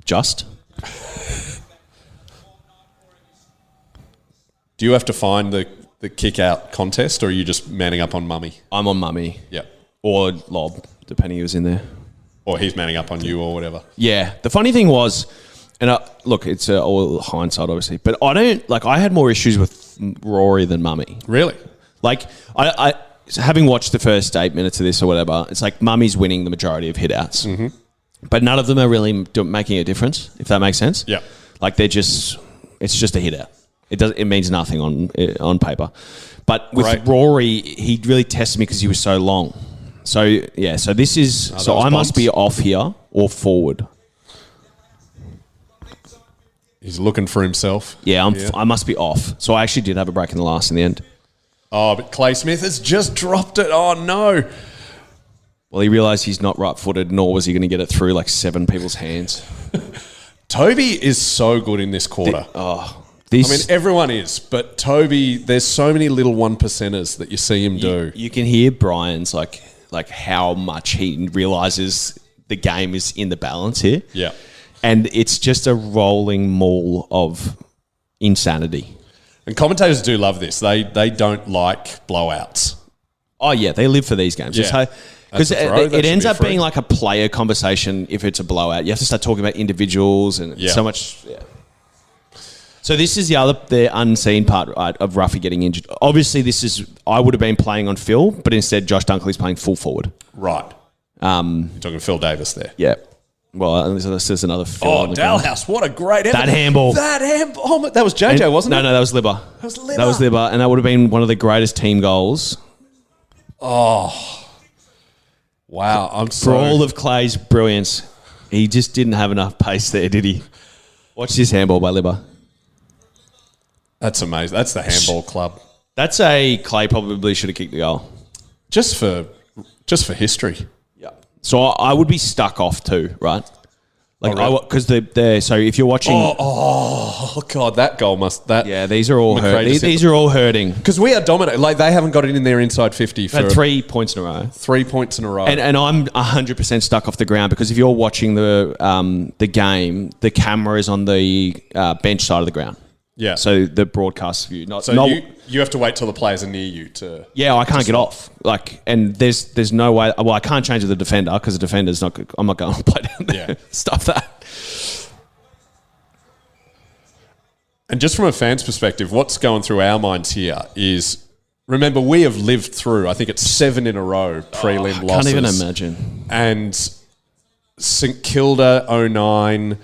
Just. Do you have to find the kick out contest, or are you just manning up on Mummy? I'm on Mummy. Yeah. Or Lob, depending who's in there. Or he's manning up on you or whatever. Yeah. The funny thing was, and look, it's all hindsight, obviously, but I had more issues with Rory than Mummy. Really? Like, I having watched the first 8 minutes of this or whatever, it's like Mummy's winning the majority of hit-outs. Mm-hmm. But none of them are really making a difference, if that makes sense. Yeah. Like, it's just a hit-out. It means nothing on paper. But with Right. Rory, he really tested me because he was so long. So, yeah, so this is... that so was I must bumped. be off here or forward. He's looking for himself. Yeah, I must be off. So I actually did have a break in the last in the end. Oh, but Clay Smith has just dropped it. Oh, no. Well, he realised he's not right-footed, nor was he going to get it through like 7 people's hands. Toby is so good in this quarter. I mean, everyone is, but Toby, there's so many little 1%ers that you see him do. You can hear Brian's like how much he realises the game is in the balance here. Yeah. And it's just a rolling maul of insanity. And commentators do love this. They don't like blowouts. Oh, yeah, they live for these games. Yeah. Because That's a throw. That it should ends be a up free. being like a player conversation if it's a blowout. You have to start talking about individuals and Yeah. so much... Yeah. So this is the unseen part of Ruffy getting injured. Obviously, I would have been playing on Phil, but instead Josh Dunkley's playing full forward. Right. You're talking Phil Davis there. Yeah. Well, there's another Phil. Oh, on the ground. Dalhouse, what a great effort. That handball. That handball. Oh, that was JJ, wasn't No, it? that was Libba. That was Libba. And that would have been one of the greatest team goals. For Wow. all of Clay's brilliance, he just didn't have enough pace there, did he? Watch this handball by Libba. That's amazing. That's the handball club. That's a Clay probably should have kicked the goal. Just for history. Yeah. So I would be stuck off too, right? Like really? because so if you're watching, Oh God, that goal must that. yeah, these are all McRae hurting. just hit These are all hurting. Because we are dominating. Like they haven't got it in their inside 50 for Had 3 points in a row. 3 points in a row. And I'm 100% stuck off the ground because if you're watching the game, the camera is on the bench side of the ground. Yeah. So the broadcast view, not you have to wait till the players are near you to. yeah, I can't get off. Like, and there's no way. Well, I can't change with the defender because the defender's not. I'm not going to play down there. Yeah. Stuff that. And just from a fan's perspective, what's going through our minds here is, remember, we have lived through, I think it's 7 in a row prelim I losses. can't even imagine. And St Kilda 09,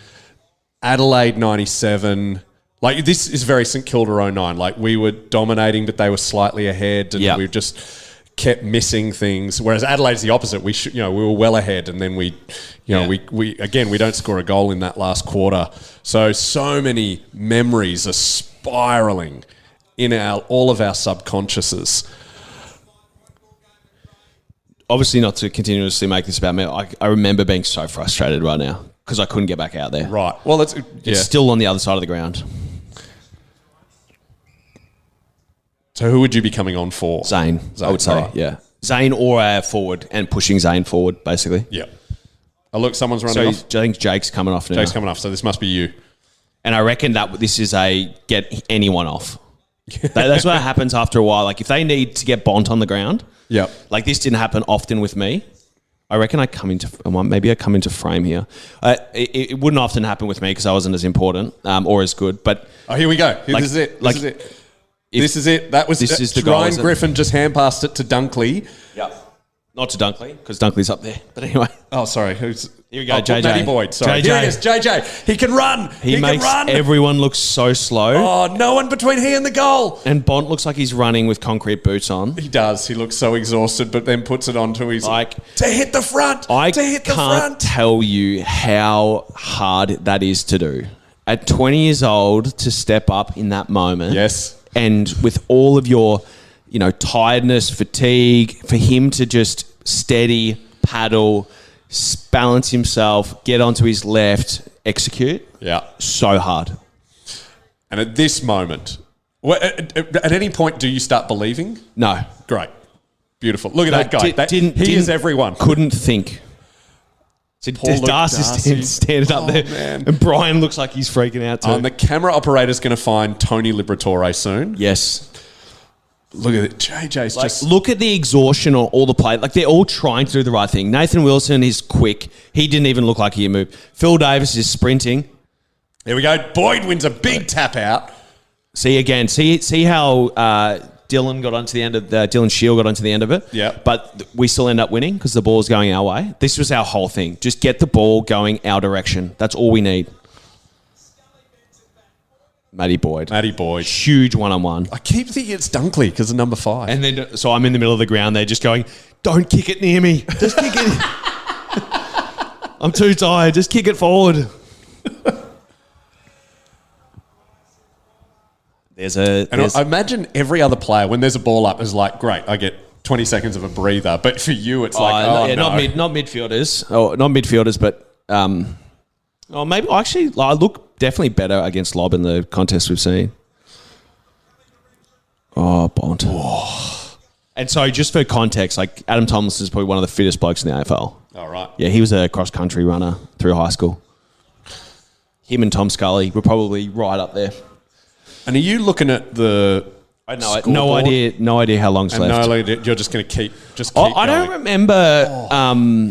Adelaide 97. Like, this is very St Kilda 09. Like, we were dominating, but they were slightly ahead, and Yeah. we just kept missing things. Whereas Adelaide's the opposite. We were well ahead, and then we don't score a goal in that last quarter. So many memories are spiraling in all of our subconsciouses. Obviously, not to continuously make this about me. I remember being so frustrated right now because I couldn't get back out there. Right. Well, it's Still on the other side of the ground. So who would you be coming on for? Zane, I would say, right. yeah. Zane or a forward and pushing Zane forward, basically. Yeah. Oh, look, someone's running So off. I think Jake's coming off now. Jake's coming off, so this must be you. And I reckon that this is a get anyone off. That's what happens after a while. Like if they need to get Bont on the ground, Yeah. like this didn't happen often with me, I reckon maybe I come into frame here. It wouldn't often happen with me because I wasn't as important or as good. But here we go. This is it. This is it. That was the goal. Ryan Griffin just hand passed it to Dunkley. Yeah. Not to Dunkley, because Dunkley's up there. But anyway. Oh, sorry. Here we go, JJ. Matty Boyd. Sorry. JJ. Here it is, JJ. He can run. He makes can run. everyone look so slow. Oh, no one between he and the goal. And Bont looks like he's running with concrete boots on. He does. He looks so exhausted, but then puts it onto his... to hit the front. I can't tell you how hard that is to do. At 20 years old, to step up in that moment. Yes. And with all of your, tiredness, fatigue, for him to just steady, paddle, balance himself, get onto his left, execute. Yeah. So hard. And at this moment, at any point, do you start believing? No. Great. Beautiful. Look at that guy. He is everyone. Couldn't think. So Darcy's standing up there. Man. And Brian looks like he's freaking out too. And the camera operator's going to find Tony Liberatore soon. Yes. Look at it. JJ's just... Look at the exhaustion on all the play. They're all trying to do the right thing. Nathan Wilson is quick. He didn't even look like he moved. Phil Davis is sprinting. There we go. Boyd wins a big tap out. See how Dylan got onto the end of Dylan Shield got onto the end of it. Yeah. But we still end up winning because the ball's going our way. This was our whole thing. Just get the ball going our direction. That's all we need. Matty Boyd. Huge one-on-one. I keep thinking it's Dunkley because of number 5. And then, so I'm in the middle of the ground there just going, don't kick it near me. Just kick it. I'm too tired. Just kick it forward. I imagine every other player, when there's a ball up, is like, great, I get 20 seconds of a breather. But for you, it's not midfielders. Oh, not midfielders, but maybe actually I look definitely better against Lob in the contest we've seen. Oh, Bont. Oh. And so just for context, Adam Tomlinson is probably one of the fittest blokes in the AFL. All right. Yeah, he was a cross-country runner through high school. Him and Tom Scully were probably right up there. And are you looking at the... No idea how long's left. No, you're just going to keep I don't remember...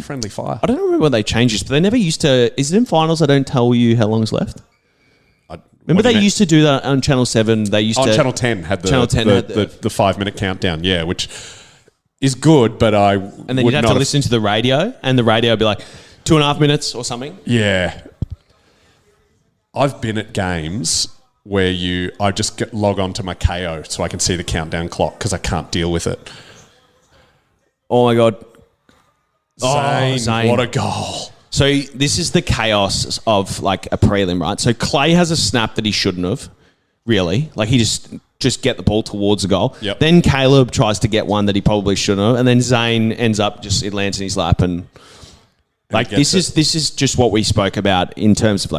friendly fire. I don't remember when they changed this, but they never used to... Is it in finals? I don't tell you how long's left. Remember they used to do that on Channel 7. They used to... Channel 10 had the 5-minute countdown, yeah, which is good, but And then you'd have to listen to the radio, and the radio would be like 2.5 minutes or something. Yeah. I've been at games where I just log on to my KO so I can see the countdown clock because I can't deal with it. Oh, my God. Zane, what a goal. So this is the chaos of a prelim, right? So Clay has a snap that he shouldn't have, really. He just get the ball towards the goal. Yep. Then Caleb tries to get one that he probably shouldn't have, and then Zane ends up it lands in his lap, and this is just what we spoke about in terms of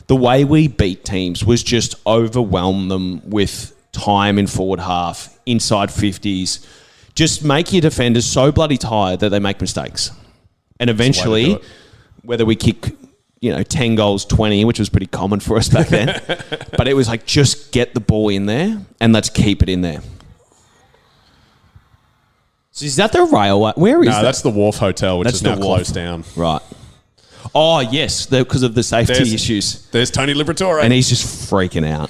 the way we beat teams was just overwhelm them with time in forward half, inside 50s. Just make your defenders so bloody tired that they make mistakes. And eventually, whether we kick, 10 goals, 20, which was pretty common for us back then, but it was just get the ball in there and let's keep it in there. So is that the railway? Where is that? No, that's the Wharf Hotel, which is now closed down. Right. Oh, yes, because of the safety issues. There's Tony Liberatore. And he's just freaking out.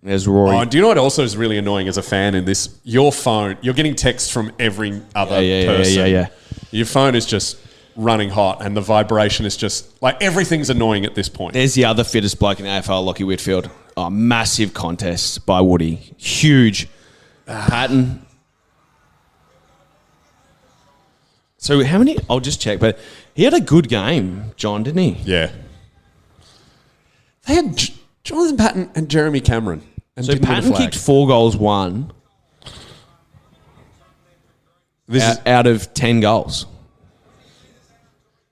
There's Rory. Oh, do you know what also is really annoying as a fan in this? Your phone, you're getting texts from every other person. Yeah. Your phone is just running hot and the vibration is just, everything's annoying at this point. There's the other fittest bloke in the AFL, Lockie Whitfield. Oh, massive contest by Woody. Huge. Patton. So how many? I'll just check, but he had a good game, John, didn't he? Yeah. They had Jonathan Patton and Jeremy Cameron. And so Patton kicked 4 goals, 1. Out of 10 goals.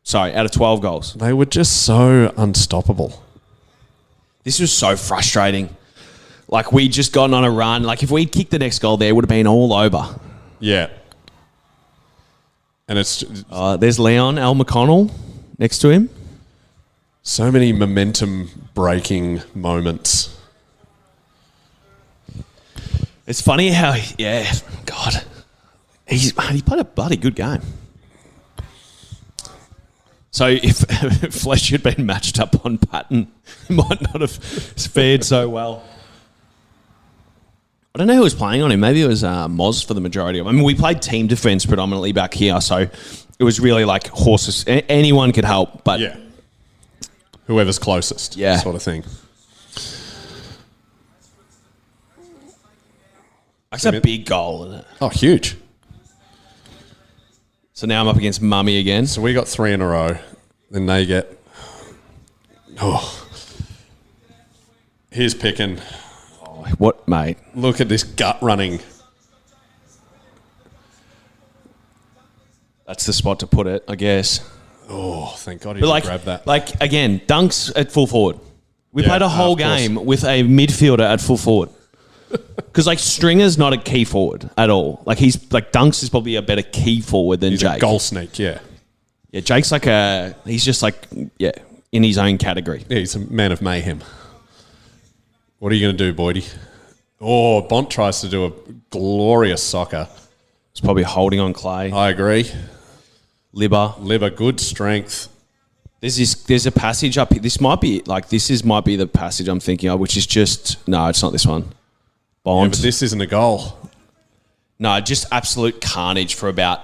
Sorry, out of 12 goals. They were just so unstoppable. This was so frustrating. We just gotten on a run. If we'd kicked the next goal there, it would have been all over. Yeah. And it's... there's Leon Al McConnell next to him. So many momentum-breaking moments. It's funny how, God, he played a bloody good game. So if Fletcher had been matched up on pattern, he might not have fared so well. I don't know who was playing on him. Maybe it was Moz for the majority of it. I mean, we played team defence predominantly back here, so it was really like horses. Anyone could help, but Yeah. Whoever's closest, sort of thing. That's a big goal, isn't it? Oh, huge. So now I'm up against Mummy again. So we got 3 in a row. Then they get... Oh. Here's Pickin. What, mate? Look at this gut running. That's the spot to put it, I guess. Oh, thank God he But didn't grab that. Like, again, Dunks at full forward. We Yeah, played a whole of course. game with a midfielder at full forward. Because, like, Stringer's not a key forward at all. Like, Dunks is probably a better key forward than He's Jake. a goal sneak, yeah. Yeah, Jake's he's just like, in his own category. Yeah, he's a man of mayhem. What are you going to do, Boydy? Oh, Bont tries to do a glorious soccer. It's probably holding on Clay. I agree. Libber. Good strength. There's a passage up here. This might be the passage I'm thinking of, which is just, no, it's not this one. Yeah, Bont. but this isn't a goal. No, just absolute carnage for about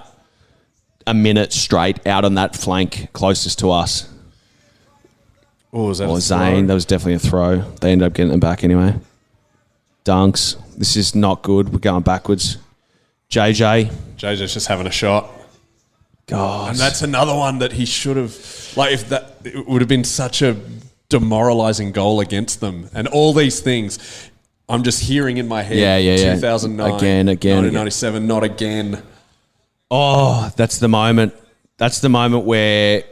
a minute straight out on that flank closest to us. Oh, was that Or a Zane, throw? that was definitely a throw. They ended up getting them back anyway. Dunks. This is not good. We're going backwards. JJ's JJ's just having a shot. God. And that's another one that he should have... Like, if that... It would have been such a demoralising goal against them. And all these things... I'm just hearing in my head... Yeah. 2009. Again. 1997, not again. Oh, that's the moment. That's the moment where...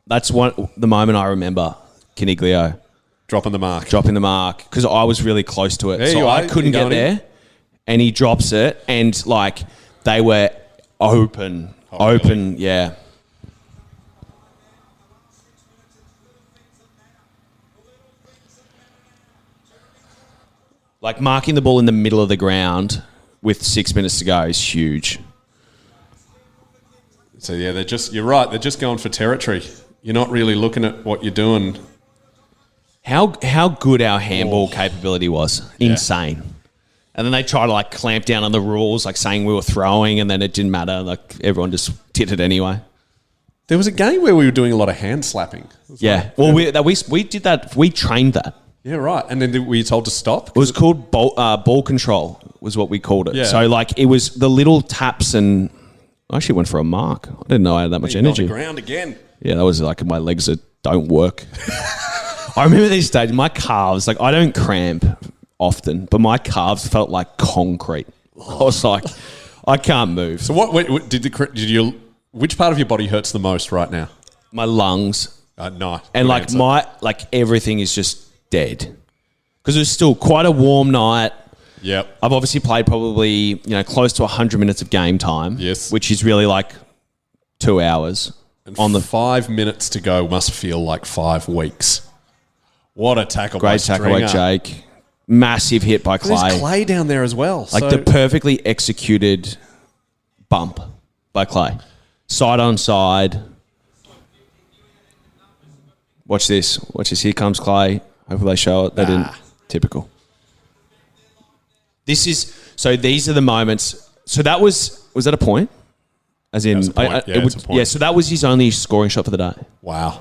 the moment I remember Caniglio Dropping the mark. dropping the mark because I was really close to it. There so you are. I couldn't You're get going in. there. And he drops it and, like, they were open. really? Yeah. Like, marking the ball in the middle of the ground with 6 minutes to go is huge. So, yeah, you're right. They're just going for territory. You're not really looking at what you're doing. How good our handball capability was. Insane. And then they try to, like, clamp down on the rules, like saying we were throwing, and then it didn't matter. Like, everyone just did it anyway. There was a game where we were doing a lot of hand slapping. Yeah. Well, we did that. We trained that. Yeah, right. And then were you told to stop? It was called ball control was what we called it. Yeah. So, like, it was the little taps and... I actually went for a mark. I didn't know I had that much On the energy. ground again. Yeah, that was like my legs that don't work. I remember these days, my calves, like I don't cramp often, but my calves felt like concrete. I was like, I can't move. So what which part of your body hurts the most right now? My lungs No. and good like answer. everything is just dead. Because it was still quite a warm night. Yep. I've obviously played probably, close to 100 minutes of game time. Yes. Which is really like 2 hours. And 5 minutes to go must feel like 5 weeks. What a tackle by Great tackle by Stringer. Jake. Massive hit by Clay. There's Clay down there as well. Like the perfectly executed bump by Clay. Side on side. Watch this. Here comes Clay. Hopefully they show it. They didn't. Typical. These are the moments. So that was that a point? As in, That was a point. Yeah, it's a point. yeah, so that was his only scoring shot for the day. Wow.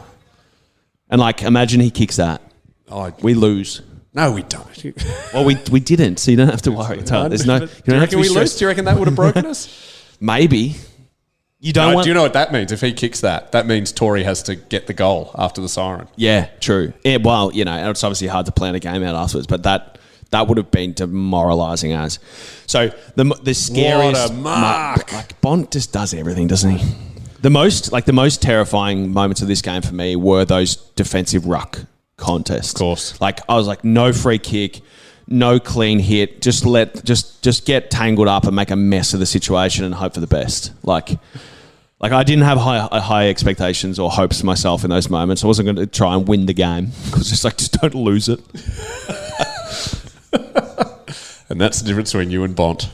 And like, imagine he kicks that. Oh, We lose. no, we don't. Well, we didn't, so you don't have to worry. There's no. You Do you don't have to reckon be we lose? stressed. Do you reckon that would have broken us? Maybe. You don't want. Do you know what that means? If he kicks that means Tory has to get the goal after the siren. Yeah, true. Yeah, well, it's obviously hard to plan a game out afterwards, but that would have been demoralising as. So the scariest... What a mark. Like Bont just does everything, doesn't he? The most terrifying moments of this game for me were those defensive ruck contests. Of course. Like I was like, no free kick, no clean hit. Just get tangled up and make a mess of the situation and hope for the best. Like I didn't have high expectations or hopes for myself in those moments. I wasn't going to try and win the game because just don't lose it. And that's the difference between you and Bont.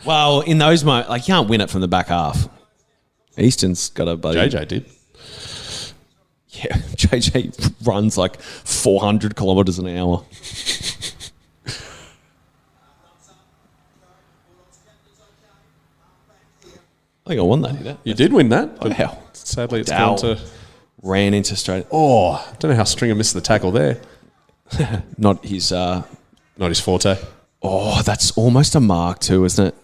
Well, in those moments, like, you can't win it from the back half. Easton's got a buddy. JJ did. Yeah, JJ runs like 400 kilometres an hour. I think I won that. Did You did win that. Wow. Sadly, it's Dow gone to... ran into straight. Oh, I don't know how Stringer missed the tackle there. Not his. Not his forte. Oh, that's almost a mark too, isn't it?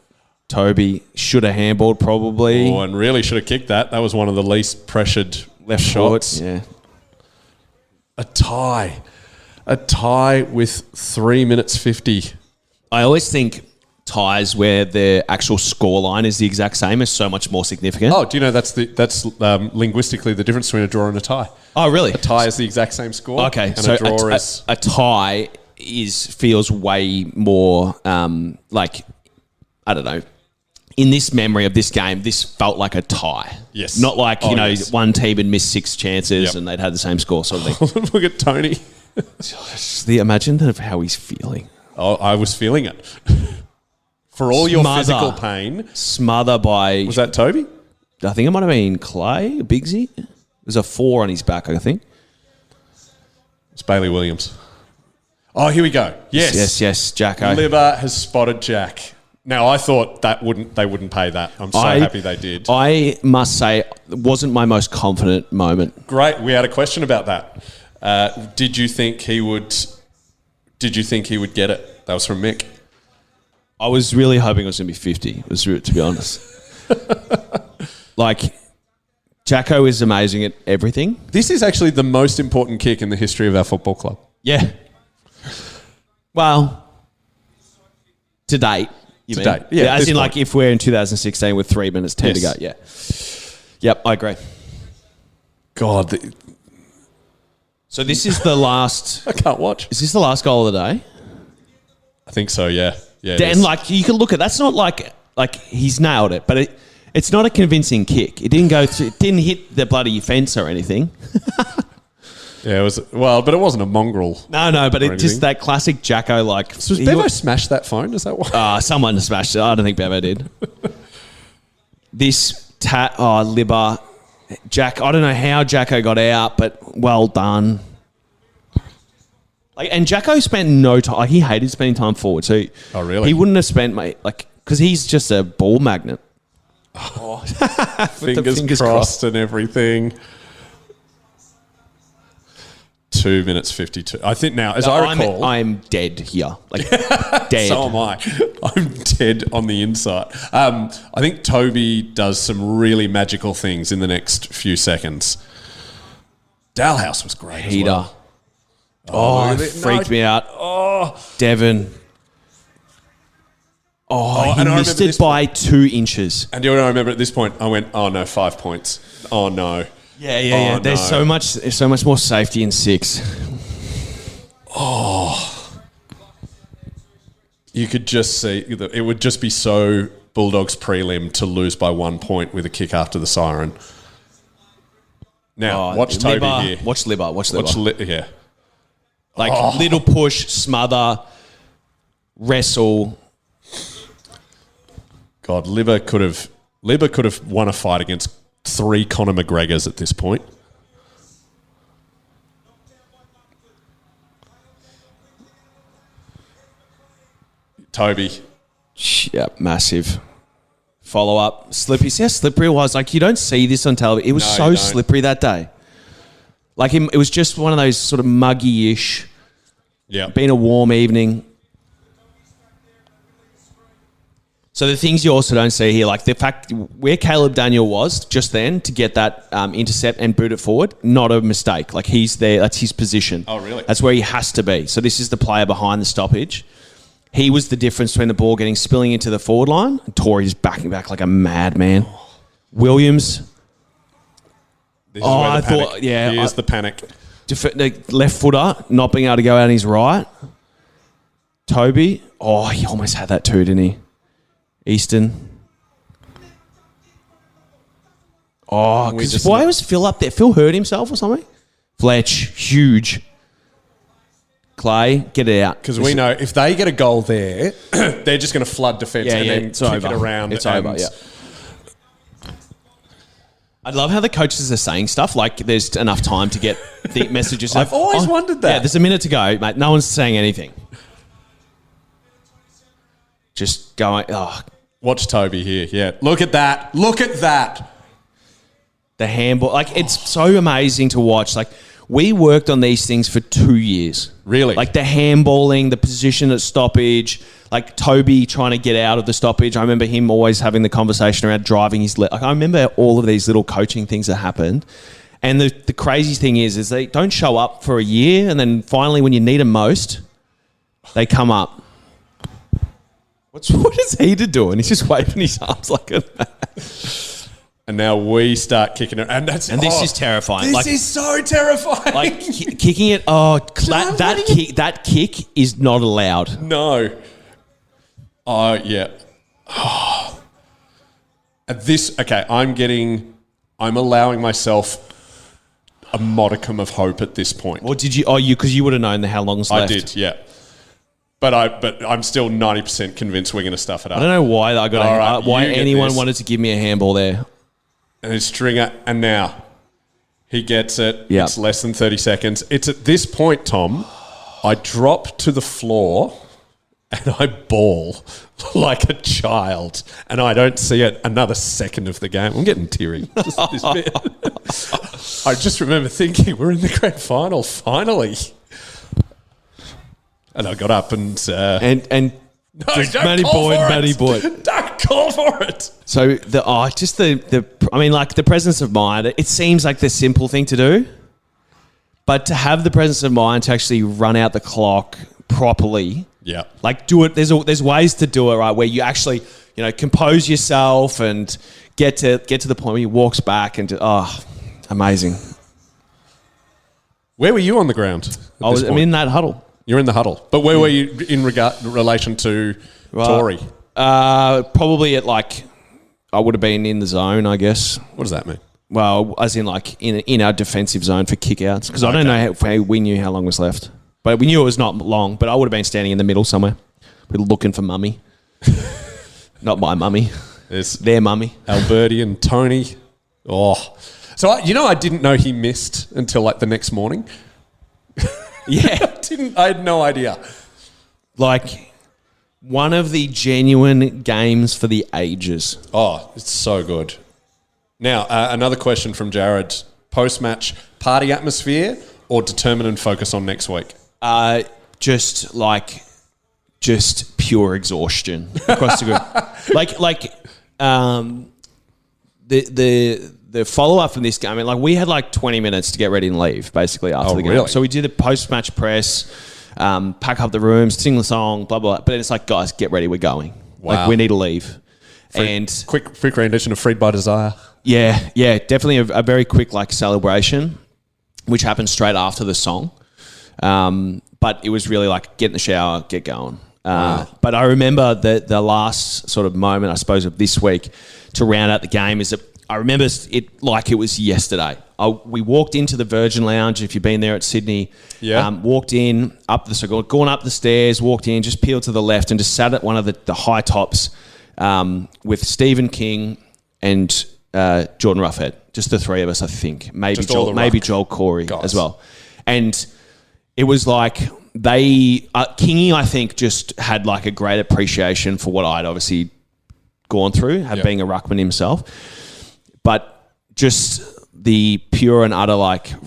Toby should have handballed probably. Oh, and really should have kicked that. That was one of the least pressured Left shots. shots. Yeah. A tie. A tie with 3 minutes 50. I always think ties where the actual scoreline is the exact same is so much more significant. Oh, do you know that's linguistically the difference between a draw and a tie? Oh, really? A tie is the exact same score. Okay, and so a draw is... a tie feels way more like, I don't know. In this memory of this game, this felt like a tie. Yes. Not like, Yes. one team had missed 6 chances Yep. and they'd had the same score sort of thing. Look at Tony. Imagine of how he's feeling. Oh, I was feeling it. For all your Smother. physical pain. Smother by... Was that Toby? I think it might have been Clay, Bigsy. There's a 4 on his back, I think. It's Bailey Williams. Oh, here we go. Yes, Jacko. Libba has spotted Jack. Now, I thought they wouldn't pay that. I'm so happy they did. I must say, it wasn't my most confident moment. Great. We had a question about that. Did you think he would get it? That was from Mick. I was really hoping it was going to be 50, to be honest. Like, Jacko is amazing at everything. This is actually the most important kick in the history of our football club. Yeah. Well, to date. To date, yeah, As this in, point. like, if we're in 2016 with 3 minutes 10 to go, Yes. yeah. Yep, I agree. God, So this is the last... I can't watch. Is this the last goal of the day? I think so, yeah. Yeah. it Dan, is. like, you can look at... That's not like he's nailed it, but it's not a convincing kick. It didn't go through... It didn't hit the bloody fence or anything. Yeah, it was. Well, but it wasn't a mongrel. No, but or it just anything. that classic Jacko, like... So was Bevo smashed that phone? Is that why? Someone smashed it. I don't think Bevo did. This Libba, Jack. I don't know how Jacko got out, but well done. Like, and Jacko spent no time. Like, he hated spending time forward. So, Oh, really? He wouldn't have spent because he's just a ball magnet. fingers crossed and everything. 2 minutes 52. I think now, as I recall... I'm dead here. Like, dead. So am I. I'm dead on the inside. I think Toby does some really magical things in the next few seconds. Dalhouse was great as Heater. well. Oh, look it at it. freaked me out. Oh, Devon. Oh, he and I missed remember it this by 2 inches. and you know what I remember at this point? I went, oh no, 5 points. Oh no. Yeah. Oh, There's no. so much more safety in 6. You could just see, it would just be so Bulldogs prelim to lose by 1 point with a kick after the siren. Now, watch Toby Libba, here. Watch Libba. Yeah. Like, little push, smother, wrestle. God, Libba could have won a fight against 3 Conor McGregors at this point. Toby. Yeah, massive. Follow up. Slippery. See how slippery it was? Like, you don't see this on television. It was No, so you don't. slippery that day. Like, it was just one of those sort of muggy-ish, Yeah. been a warm evening. So the things you also don't see here, like the fact where Caleb Daniel was just then to get that intercept and boot it forward, not a mistake. Like, he's there. That's his position. Oh, really? That's where he has to be. So this is the player behind the stoppage. He was the difference between the ball spilling into the forward line and Tory's backing back like a madman. Williams. This is where the I panic. thought- yeah, Here's the panic. The left footer not being able to go out on his right. Toby. Oh, he almost had that too, didn't he? Easton. Oh, because why was Phil up there? Phil hurt himself or something? Fletch, huge. Clay, get it out. Because we know if they get a goal there, they're just going to flood defence and then kick it around. It's over, yeah. I love how the coaches are saying stuff like there's enough time to get the messages. I've always wondered that. Yeah, there's a minute to go, mate. No one's saying anything. Just going, Watch Toby here. Yeah. Look at that. Look at that. The handball. Like, it's so amazing to watch. Like, we worked on these things for 2 years. Really? Like the handballing, the position at stoppage, like Toby trying to get out of the stoppage. I remember him always having the conversation around driving his leg. Like, I remember all of these little coaching things that happened. And the crazy thing is they don't show up for a year, and then finally when you need them most, they come up. What is he doing? He's just waving his arms like a... And now we start kicking it. And this is terrifying. This is so terrifying. Like, kicking it... that kick is not allowed. No. Oh, yeah. Oh. I'm allowing myself a modicum of hope at this point. Or did you... because you would have known how long's left. I did, yeah. But I'm still 90% convinced we're going to stuff it up. I don't know why why anyone wanted to give me a handball there. And his stringer, and now he gets it. Yep. It's less than 30 seconds. It's at this point, Tom, I drop to the floor and I bawl like a child, and I don't see it another second of the game. I'm getting teary. Just this bit. I just remember thinking, we're in the grand final, finally. And I got up and no, just Matty Boyd. Don't call for it. So the presence of mind. It seems like the simple thing to do, but to have the presence of mind to actually run out the clock properly. Yeah. Like, do it. There's ways to do it, right? Where you actually, compose yourself and get to the point where he walks back and amazing. Where were you on the ground? I'm in that huddle. You're in the huddle. But where were you in relation to Tory? Probably at I would have been in the zone, I guess. What does that mean? Well, as in in our defensive zone for kickouts. Because I don't know how we knew how long was left. But we knew it was not long. But I would have been standing in the middle somewhere. We're looking for mummy. Not my mummy. There's their mummy. Alberti and Tony. Oh. So, I didn't know he missed until the next morning. Yeah. I had no idea. One of the genuine games for the ages. Oh, it's so good. Now, another question from Jared. Post-match party atmosphere or determine and focus on next week? Just pure exhaustion across the group. The follow-up from this game, we had 20 minutes to get ready and leave, basically, after the game. Really? So we did a post-match press, pack up the room, sing the song, blah, blah, blah. But it's guys, get ready, we're going. Wow. We need to leave. Quick rendition of Freed by Desire. Yeah, definitely a very quick, celebration, which happened straight after the song. But it was really get in the shower, get going. Wow. But I remember the last sort of moment, I suppose, of this week to round out the game is that I remember it like it was yesterday. We walked into the Virgin Lounge, if you've been there at Sydney. Yeah. Walked in, gone up the stairs, walked in, just peeled to the left and just sat at one of the high tops with Stephen King and Jordan Roughhead. Just the three of us, I think. Maybe Joel Corey as well. And it was Kingy, I think, just had a great appreciation for what I'd obviously gone through, being a ruckman himself. But just the pure and utter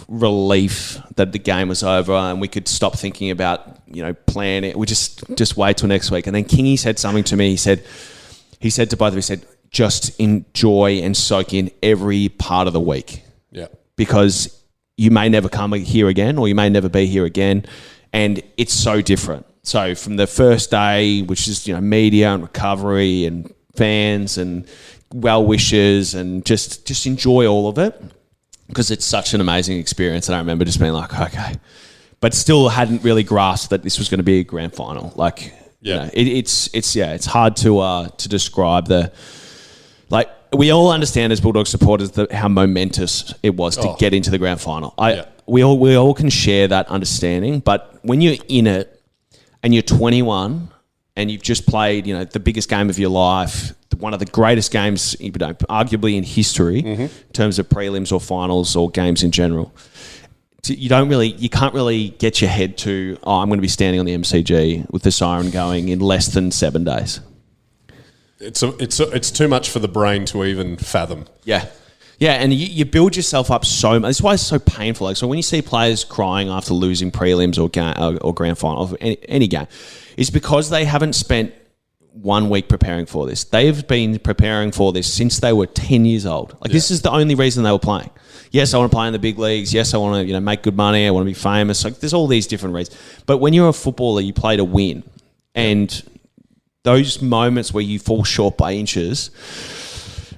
relief that the game was over and we could stop thinking about planning. We just wait till next week. And then Kingy said something to me. He said to both of us, just enjoy and soak in every part of the week. Yeah. Because you may never come here again, or you may never be here again, and it's so different. So from the first day, which is media and recovery and fans and well wishes, and just enjoy all of it because it's such an amazing experience. And I remember just being okay, but still hadn't really grasped that this was going to be a grand final. It's hard to describe the we all understand as Bulldog supporters how momentous it was to get into the grand final. We all can share that understanding, but when you're in it and you're 21 and you've just played, the biggest game of your life, one of the greatest games, arguably in history, in terms of prelims or finals or games in general, you can't really get your head to, I'm going to be standing on the MCG with the siren going in less than 7 days. It's too much for the brain to even fathom. Yeah. Yeah, and you build yourself up so much. That's why it's so painful. Like, so when you see players crying after losing prelims or grand final, or any game, it's because they haven't spent 1 week preparing for this. They've been preparing for this since they were 10 years old. This is the only reason they were playing. Yes, I want to play in the big leagues. Yes, I want to make good money. I want to be famous. Like, there's all these different reasons. But when you're a footballer, you play to win. And those moments where you fall short by inches,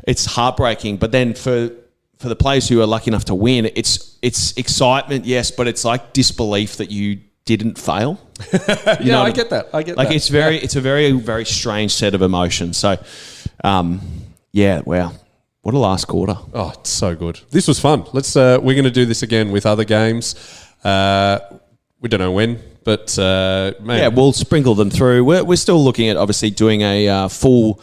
it's heartbreaking. But then for the players who are lucky enough to win, it's excitement, yes, but it's like disbelief that you didn't fail. I get that. It's a very, very strange set of emotions. So, wow. What a last quarter. Oh, it's so good. This was fun. We're going to do this again with other games. We don't know when, but we'll sprinkle them through. We're still looking at obviously doing a full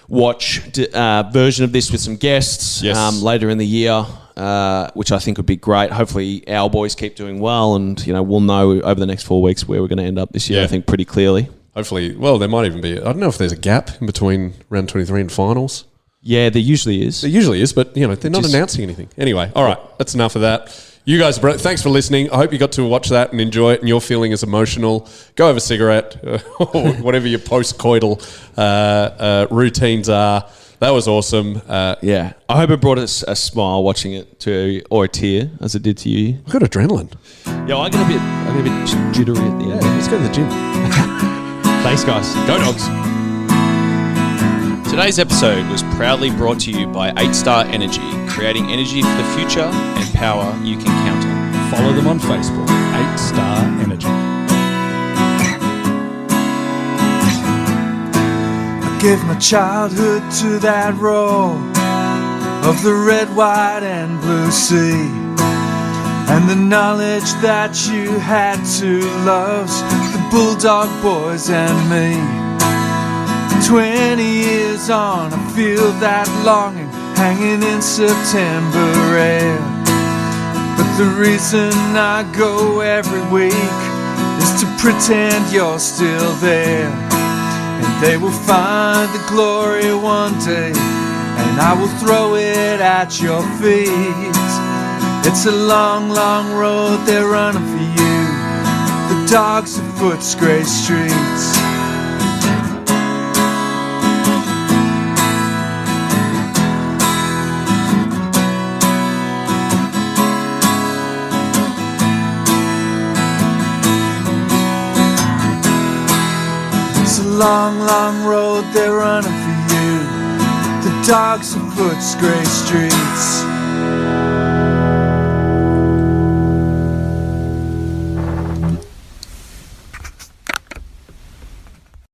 watch version of this with some guests later in the year, which I think would be great. Hopefully our boys keep doing well, and we'll know over the next 4 weeks where we're going to end up this year. I think pretty clearly. Hopefully, well, there might even be. I don't know if there's a gap in between round 23 and finals. Yeah, there usually is. There usually is, but they're not announcing anything. Anyway, all right, that's enough of that. You guys, thanks for listening. I hope you got to watch that and enjoy it, and you're feeling as emotional. Go have a cigarette, or whatever your post-coital routines are. That was awesome. I hope it brought us a smile watching it or a tear, as it did to you. I've got adrenaline. Yeah, I get a bit jittery at the end. Let's go to the gym. Thanks, guys. Go Dogs. Today's episode was proudly brought to you by 8-Star Energy, creating energy for the future and power you can count on. Follow them on Facebook, 8-Star Energy. I gave my childhood to that roar of the red, white and blue sea, and the knowledge that you had two loves, the Bulldog boys and me. 20 years on, I feel that longing hanging in September air. But the reason I go every week is to pretend you're still there. And they will find the glory one day, and I will throw it at your feet. It's a long, long road they're running for you, the dogs of Footscray streets. Long, long road they're running for you, the dogs of Footscray streets.